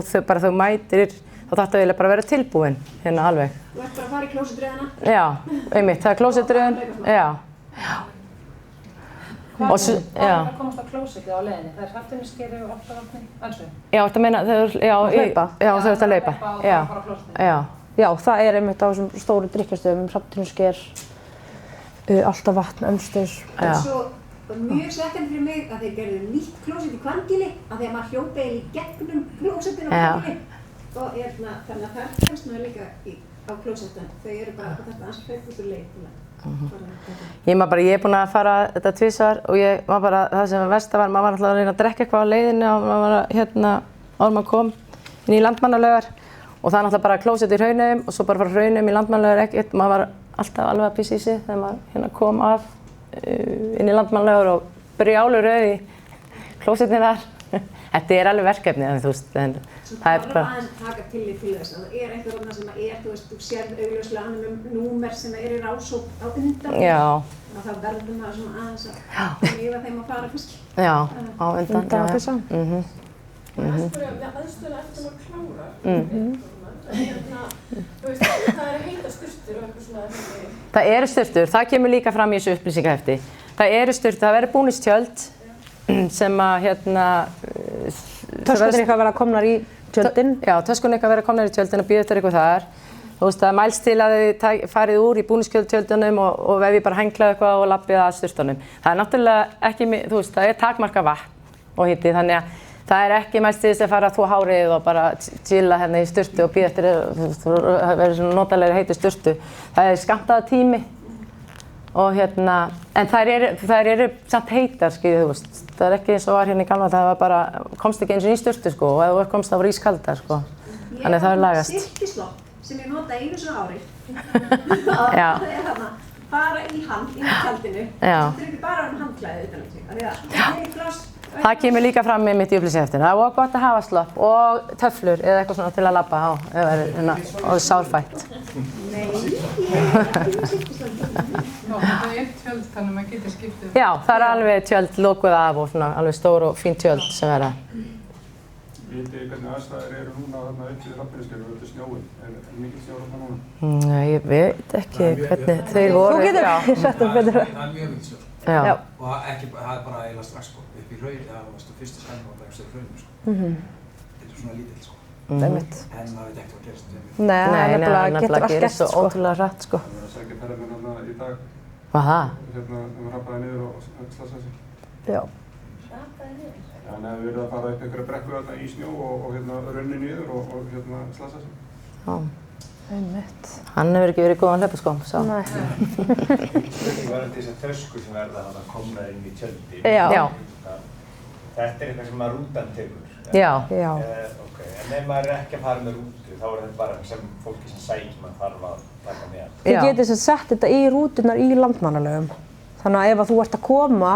mætir, þá þarftu eiginlega bara að vera tilbúin alveg. Þú ert bara að fara í klósettröðina? Já, einmitt, það klósettröðin, já. Hvað er að komast á klósettið á leiðinni? Það Hrafntinnuskeri og Álftavatni, Önsvið? Já, þetta meina, þau ert að hlaupa. Já, það einmitt á þessum stóru drykkjastöðum, Hrafntinnusker, Álftavatn, Önsvið. Svo mjög svekkjandi fyrir mig að þeir gerðu nýtt klósett í Hvannagili, af því að maður hljóp eiginlega í gegnum klósettinu á Hvannagili. Og þannig að það kemst maður líka á klósettin. Þau eru bara þetta aðeins hlaup út úr leið. Ég er búin að fara þetta 2 svar og það sem versta var, maður var alltaf að reyna að drekka eitthvað á leiðinni og maður var áður maður kom inn í Landmannalaugar og það náttúrulega bara klósett í Hraunum og svo bara frá Hraunum í Landmannalaugar ekkert, maður var alltaf alveg að pissa í sig þegar maður kom af inn í Landmannalaugar og brjálu rauð í klósettinu þar. Þetta alveg verkefni, þú veist, en það bara... Svo þarf aðeins að taka tillit til þess að það eitthvað þarna sem þú veist, þú sérð augljóslega annum númer sem í rásókn á undan. Já. Og það verður maður svona aðeins að lifa þeim að fara kannski. Já, á undan, já. Ég spyrja, aðstöðuna eftir maður klárar. Þú veist, það heita sturtur og eitthvað svona... Það sturtur, það kemur líka fram í þessu upplýsingahefti. Það sturtur, það verður búnistjöld sem að töskunir eitthvað verða komnar í tjöldin? Já, töskunir eitthvað verða komnar í tjöldin og býða eftir eitthvað þar. Þú veist, það mælst til að þið farið úr í búningstjöldunum og vefið bara hengla eitthvað og lappið að sturtunum. Það náttúrulega ekki, þú veist, það takmarka vatn og hiti, þannig að það ekki mælst til þess að fara að þvo hárið og bara chilla hérna í sturtu og býða eftir að vera svona notalegri heitu sturtu. Það skammtaður tími. Og en þær eru samt heitar, þú veist. Það ekki eins og var hérna í gamla, það var bara, komst ekki eins og í sturtu, sko, og ef þú komst það voru ískaldar, sko. Þannig það lagast. Ég silkislopp sem ég nota einu svona ári. Já. Það þarna, fara í kaldinu, sem tryggir bara handklæði utan um sig. Það kemur líka fram með mitt í upplýsingahefti. Það var gott að hafa slopp og töflur eða eitthvað svona til að labba á, ef það er sárfætt. Nei, ég ekki silkislopp. Já, það tjöld þannig að maður getur skiptið. Já, það alveg tjöld lokuð af og svona alveg stór og fín tjöld sem verða. Vitið þið hvernig aðstæður eru núna þarna upp við Hrafntinnusker og öllu snjóin? Mikil snjór þarna núna? Nei, ég veit ekki hvernig þeir voru. Þú getur sett upp betur. Það mjög mikil snjór. Já. Og það bara eiginlega strax, sko. Upp í Hraun, það var fyrsta skæmi var bara einhverstað í Hraunum, sko. Þetta svona lítill, sko. En maður veit ekkert hvað gerist. Nei, nefnilega getur allt gert, sko. Ótrúlega hratt, sko. Það var að sækja ferðamenn þarna í dag. Hvað það? Hérna, hrappaði niður og slasaði sig. Já. Hrappaði niður? Hann hefði verið að fara upp einhverja brekku þarna í snjó og runni niður og slasa sig. Já. Hann hefur ekki verið góðan hlaupaskóm, sá. Nei. Spurning var þessar töskur sem verða að koma inn í tjöldin. Já. Þetta eitthvað sem að rútan tekur? Já. Ok, en ef maður ekki að fara með rútu, þá þetta bara sem fólki sem sækir maður þarf að taka með. Þið getið sett þetta í rútunar í Landmannalaugum. Þannig að ef þú ert að koma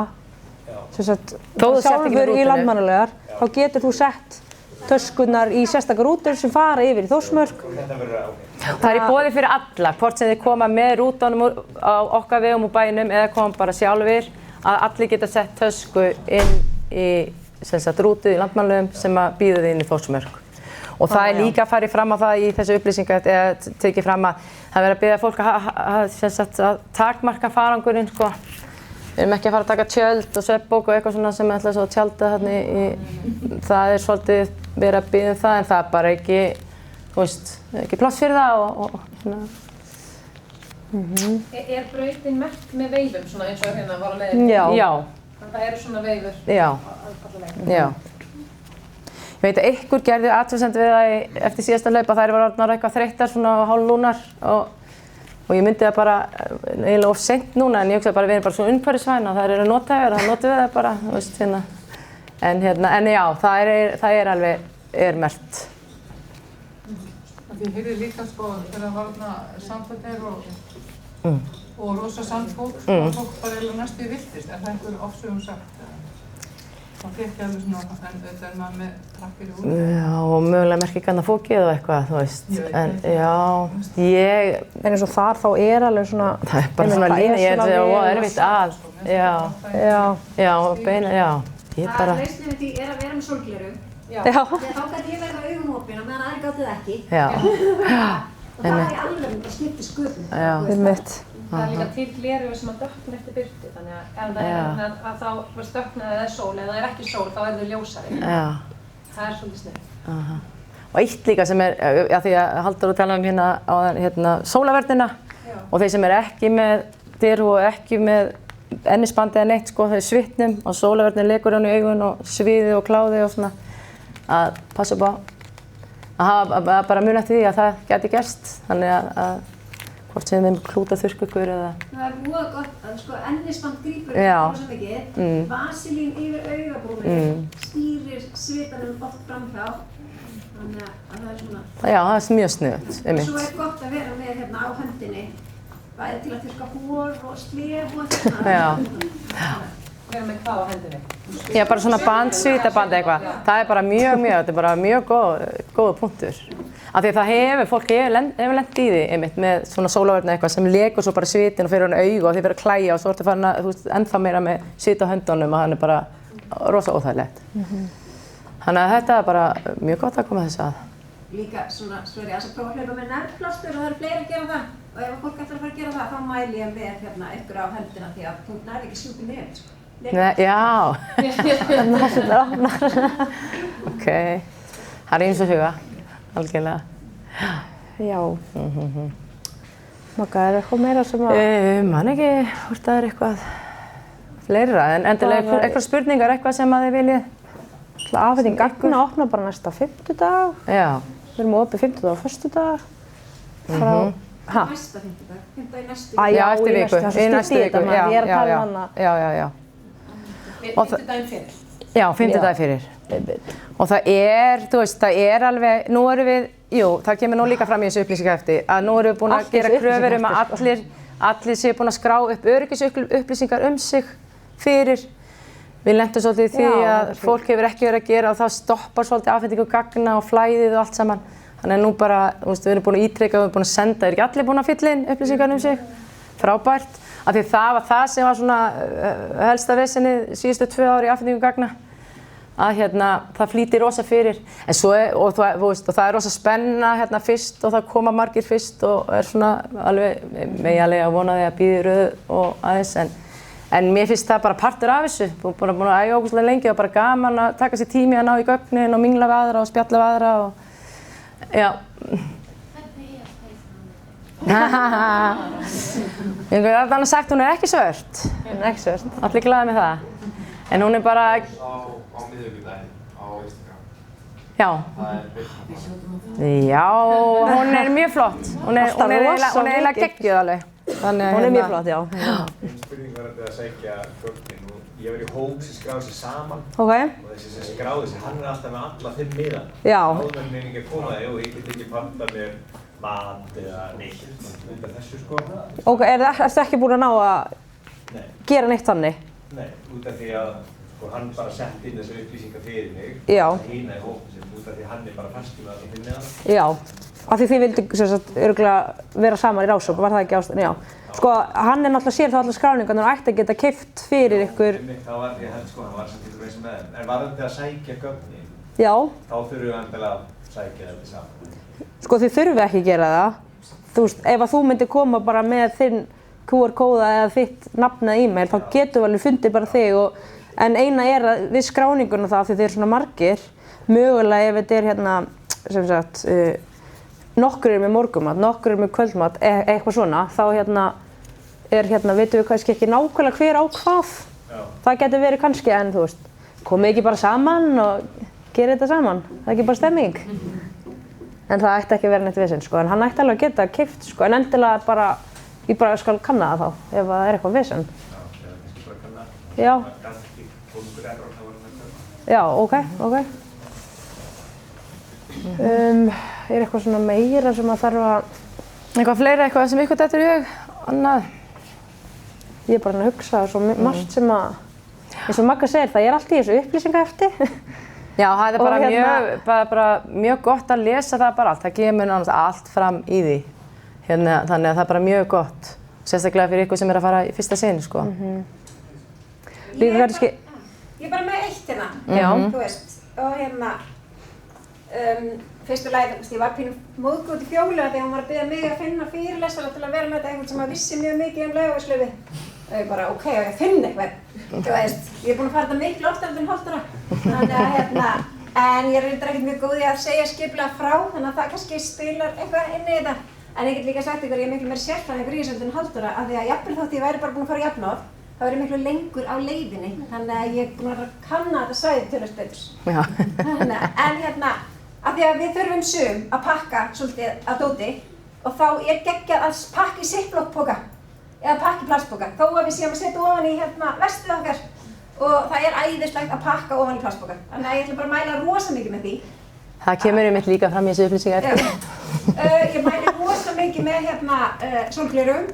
sjálfur í Landmannalaugar, þá getur þú sett töskurnar í sérstakar rútur sem fara yfir í Þórsmörk. Það í boði fyrir alla, hvort sem þið koma með rútunum á okkar vegum úr bænum eða koma bara sjálfur, að allir geta sett tösku inn í rútu í Landmannalaugum sem að býða þið inn í Þórsmörk. Og það líka farið fram á það í þessu upplýsingu eða tekið fram að það verið að biðja fólk að takmarka farangurinn, sko. Við erum ekki að fara að taka tjöld og svefnbók og eitthvað svona sem ætla svo að tjálta þarna það svolítið verið að biðja það en það er bara ekki, þú veist, ekki pláss fyrir það og svona. Er brautin merkt með veifum svona eins og hérna var á leiðinni? Já. Þannig það eru svona veifur? Já. Ég veit að ykkur gerði athugasemd við það eftir síðasta hlaup að þær voru orðnar eitthvað þreyttar svona hálflúnar og ég myndi það bara eiginlega of seint núna en ég hugsaði bara við erum bara svona umhverfisvæn og þær eru nothæfar og þá notum við það bara, þú veist, hérna. En já, það er alveg merkt. Ég heyrði líka sko þegar það var þarna samfelldir og rosa sandfólk, fólk bara eiginlega næstu í villtist, er það einhver ofsögum sagt? Það fekk ég alveg svona, en þetta er maður með trakkir í húnum. Já, og mögulega merkir ganna fókið og eitthvað, þú veist. En eins og þar þá er alveg svona... Það er bara svona lína, ég er erfitt að. Já. Beina, já. Ég bara... Lausnin við því er að vera með sólgleru. Já. Þegar þá gæti ég verið á augum opin og meðan aðri gátu það ekki. Já. Og það er alveg að skipta sköpum. Já. Það er líka til gleraugu sem að dökkna eftir birtu, þannig að ef það er að þá dökkna eða sól, ef það er ekki sól þá er þau ljósari. Það er svolítið sniðugt. Og eitt líka sem er, því að Halldór tala um hérna sólavörnina og þeir sem er ekki með dyr og ekki með ennisbandi eða neitt, sko, þeir svitnum og sólavörnin lekur hann í augun og sviði og kláði og svona að passa upp á að bara muna eftir því að það geti gerst, þannig að hvort sem þeim klúta þurrkukur eða... Það er mjög gott að sko ennisband grípur svo mikið, vaselín yfir augabrúnir, stýrir svitanum oft framhjá, þannig að það er svona... Já, það er mjög sniðugt, einmitt. Svo er gott að vera með hérna á höndinni, bæði til að þurrka hór og slef og þetta. Vera með hvað á hendinni? Já, bara svona svítaband eitthvað. Það er bara þetta er bara mjög góður punktur. Af því að fólk hefur lent í því einmitt með svona sólavörn eitthvað sem lekur svo bara svitin og fyrir hann augu og því fyrir að klæja og svo ertu farin að, þú veist, ennþá meira með svita á höndunum og hann er bara rosa óþægilegt. Þannig að þetta er bara mjög gott að koma þessu að. Líka svona, svo er ég að prófa að hlaupa með nærplástur og það eru fleiri að gera það. Og ef fólk ætlar að fara að gera það, þá mæli ég með hérna ykkur á höndina því að þú nærði ekki sjúkið nefn, sko. Já. Ok. Það er eins og huga. Algjörlega. Já. Magga, er eitthvað meira sem að... Man ekki, hvort það er eitthvað fleira, en endilega eitthvað spurningar, eitthvað sem að þið viljið. Afhending gagna opna bara næsta fimmtudag. Já. Við erum opið fimmtudag og föstudag. Næsta fimmtudag, fimmtudag í næstu viku. Já, eftir viku, í næstu viku, já. Ég er að tala um hana. Já. Fimmtudaginn fyrir. Já, fimmtudaginn fyrir. Og það er, þú veist, það er alveg, nú erum við, það kemur nú líka fram í þessu upplýsingahefti, að nú erum við búin að gera kröfur um að allir séu búin að skrá upp öryggisupplýsingar sig fyrir. Við lentum svolítið í því að fólk hefur ekki verið að gera og þá stoppar svolítið afhendingu gagna og flæðið og allt saman. Þannig að nú bara, þú veist, við erum búin að ítreka og við erum búin að senda, er ekki allir búin að fylla inn upplýsingar sig? Frábært. Af því það var það sem var svona helsta vesenið síðustu 2 ár í afhendingu gagna. Að það flýtir rosa fyrir. En svo og það er rosa spenna fyrst og það koma margir fyrst og er svona alveg meginlega að vona því að bíða í röð og aðeins. En mér finnst það bara partur af þessu. Búin að æfa ógeðslega lengi og bara gaman að taka sér tími að ná í gögnin og mingla við aðra og spjalla við aðra og... Já. Ég hef alltaf sagt hún er ekki svört. Hún er ekki svört. Allir glaðir með það. En hún er bara... á miðvikudaginn á Instagram. Já. Það Birna. Já, hún mjög flott. Hún eiginlega geggjuð alveg. Hún mjög flott, já. Einn spurning var að sækja gögnin og ég var í hóp sem skráði sig saman. Ok. Og þessi sem skráði sig, hann alltaf með alla 5 miðana. Já. Áður en ekki að koma það, ég get ekki panta mér mat eða neitt undan þessu sko. Ok, ertu ekki búin að ná að gera neitt þannig? Nei, út af því að sko, hann bara sett inn þessar upplýsingar fyrir mig. Já. Hína í hópum sem út af því að hann bara fastur með alla 5 miðana. Já. Af því þið vildu örugglega vera saman í rannsókn, var það ekki ástæðan? Já. Sko, hann náttúrulega sér þá allar skráningarnar og ætti að geta keypt fyrir ykkur. Þá var ég held sko, hann var samt ykkur veist með þeim. En varðandi að sækja gögnin, Já. Þá þurfum við endilega að sækja þetta saman. Sko, þið þurfið ekki að gera það. Þú veist, ef að þú myndir koma bara með þinn QR-kóða eða þitt nafn eða e-mail, þá getum við alveg fundið bara þig en eina að við skráninguna það, því þið eru svona margir, mögulega ef þetta hérna, sem sagt, nokkur með morgunmat, nokkur með kvöldmat, eitthvað svona, þá veitum við kannski ekki nákvæmlega hver á hvað. Já. Það getur verið kannski, en þú veist, komið ekki bara saman og gerið þetta saman. Það er ekki bara stemming. En það ætti ekki að vera neitt vesen, sko, en hann ætti alveg að geta keypt, sko, en endilega bara, ég bara skal kanna það þá, ef það er eitthvað vesen. Já, ég er kannski bara að kanna það. Já. Það er kannski 200 € þá var hann að köpa. Já, ok. Er eitthvað svona meira sem að þarf að... Eitthvað fleira, eitthvað sem ykkur dettur í hug, annað? Ég er bara að hugsa svo margt sem að, eins og Magga segir, það er allt í þessu upplýsingahefti. Já, það er bara mjög gott að lesa það bara allt. Það kemur nánast allt fram í því. Þannig að það er bara mjög gott. Sérstaklega fyrir ykkur sem er að fara í fyrsta sinn, sko. Ég er bara með eitt hérna, þú veist, og fyrstu lagi, ég var pínu móðgóð til Fjólu þegar hún var að biðja mig að finna fyrirlesara til að vera með þetta einhvern sem vissi mjög mikið Laugavegslaufi. Og ég bara, ok, ég finn eitthvað, þú veist, ég er búin að fara þetta miklu oftar en Holtara. Þannig að en ég er reyndar ekkert mjög góð í að segja skipulega frá, þannig að það kannski spilar eitthvað inn í þetta. En ég get líka sagt ykkur, ég er miklu meira sérfræðingur í þessu en Holtara, af því að jafnvel þótt ég væri bara búin að fara jafnóð, þá er ég miklu lengur á leiðinni, þannig að ég er búin að kanna þetta svæði töluvert betur. Af því að við þurfum að pakka svolítið að dóti og þá er geggjað að pakka í ziplock-poka eða pakka í plastpoka þó að við séum að setja ofan í vestið okkar og það er æðislegt að pakka ofan í plastpoka. Þannig að ég ætla bara að mæla rosa mikið með því. Það kemur einmitt líka fram í þessu upplýsingar. Ég mæli rosa mikið með sólgleraugun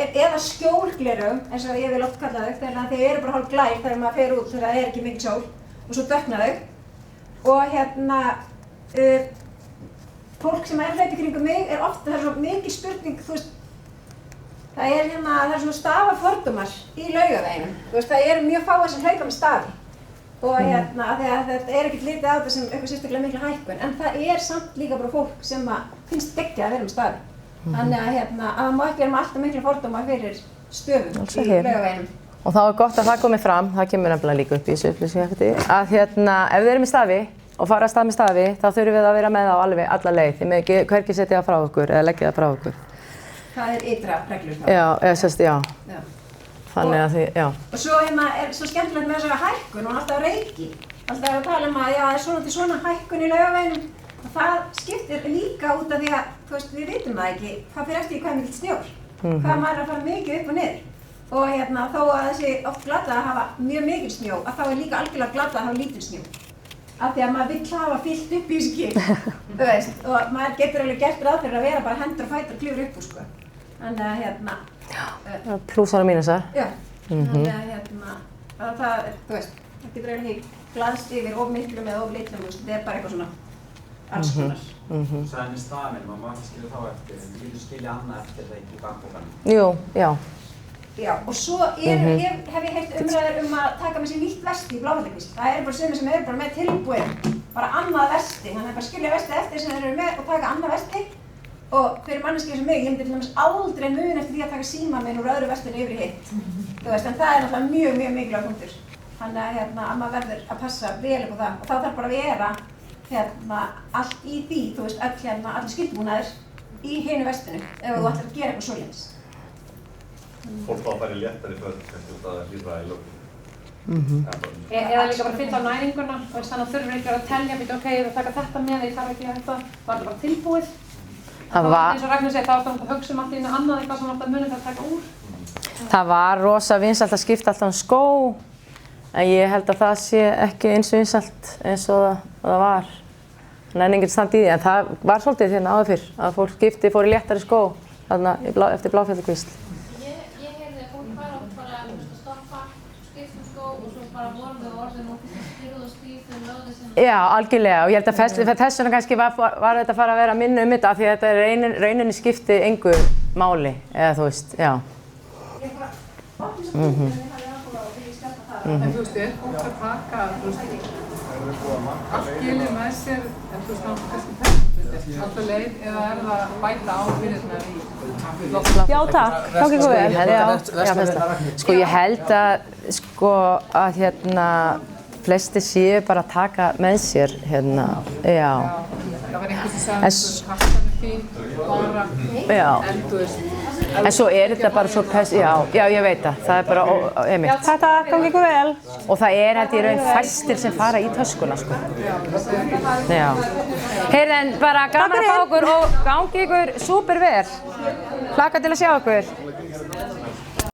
eða skjólgleraugun eins og ég vil oft kalla þau þegar þau eru bara hálf glær þegar maður fer út þegar það er ekki mikið sól og svo dökkna þau. Og fólk sem er hlaup í kringum mig er ofta, það er svo mikil spurning, þú veist, það er svona stafafordómar í Laugaveginum, þú veist, það eru mjög fáir sem hlaupa með stafi og þegar þetta er ekkert litið á þetta sem eitthvað sérstaklega mikla hækkun, en það er samt líka bara fólk sem finnst geggjað að vera með stafi, þannig að það má ekki vera með alltaf mikla fordóma fyrir stöfum í Laugaveginum. Og þá er gott að það komi fram, það kemur nefnilega líka upp í þessu upplýsingahefti, að ef þið eru með stafi og fara að stað með stafi, þá þurfum við að vera með á alveg alla leið. Þið með ekki hvergi setja það frá okkur eða leggja það frá okkur. Það er ytra reglur þá? Já. Þannig að því, já. Og svo er svo skemmtilegt með þessari hækkun og alltaf reiki. Alltaf að tala að það er svona til svona hækkun í Laugaveginum. Og það skiptir líka út af því að, þú veist, við vitum það ekki, það fyrir eftir hvað mikill snjór. Hvað maður er að fara mikið upp og niður. Og þó að þessi oft glatað að hafa mjög mikil snjó, að þá er líka algjörlega glatað að hafa lítil snjó. Af því að maður vill hafa fyllt upp í þessu skip, þú veist, og maður getur alveg gert ráð fyrir að vera bara hendur og fætur og klifur upp úr, sko. Þannig að Plúsar og mínusar. Já, þannig að það, þú veist, það getur eiginlega ekki glaðst yfir of miklum eða of litlum, þetta er bara eitthvað svona alls konar. Það er með stafinn, maður má ekki skilja þá eftir, en við getum skilja annað eftir það ekki í bakbókanum. Jú, já. Já, og svo hef ég heyrt umræður að taka með sér nýtt vesti í Bláfellakvísl. Það eru bara sumir sem eru bara með tilbúið, bara annað vesti, þannig að bara skilja vestið eftir sem þeir eru með og taka annað vesti. Og fyrir manneskju sem mig, ég myndi til dæmis aldrei mun eftir því að taka símann minn úr öðru vestinu yfir í hitt. Þú veist, en það er náttúrulega mjög, mjög mikilvægur punktur. Þannig að maður verður að passa vel upp á það. Og þá þarf bara að vera allt í því, þú veist, allir skyldbúnaðir í hinu vestinu ef þú ætlar að gera eitthvað svoleiðis. Fólk á að fara í léttari föt, kannski út að það hlýra í lókun. Eða líka bara fylla á næringuna, þannig að þurfur ekki að telja, ok, ég þarf að taka þetta með, ég þarf ekki að þetta, var þetta bara tilbúið? Það var eins og Ragnhildur segir, þá var þetta að hugsa um allt í einu annað eitthvað sem alltaf munið þarf að taka úr. Það var rosa vinsælt að skipta alltaf um skó, en ég held að það sé ekki eins vinsælt eins og það var. Það er enginn stand í því, en það var svolítið hérna áður fyrr, að fólk fór í léttari skó þarna eftir Bláfjallakvísl. Ég heyrði að fólk fara oft bara að stoppa, skipta um skó og svo bara voru með orðin og styrðu og stíf þegar lögðu sem... Já, algjörlega, og ég held að þess vegna kannski var þetta að fara að vera minna þetta af því að þetta rauninni skipti engu máli, eða þú veist, já. En þú veist, er fólk að taka, þú veist, allt gilið með sér, en þú veist, kannski alltaf leið, eða er það bæta á fyrirnar í loftslag? Já, takk. Gangi ykkur vel. Sko, ég held að flestir séu bara að taka með sér, hérna, já. Það var einhvers sem sagði, kastan er fín, bara, en þú veist. En svo þetta bara svo já, ég veit það er bara, einmitt. Takk, gangi ykkur vel. Og það held ég raun fæstir sem fara í töskuna, sko. Já. Heyrðu, en bara gaman að fá okkur og gangi ykkur súper vel. Hlakka til að sjá okkur.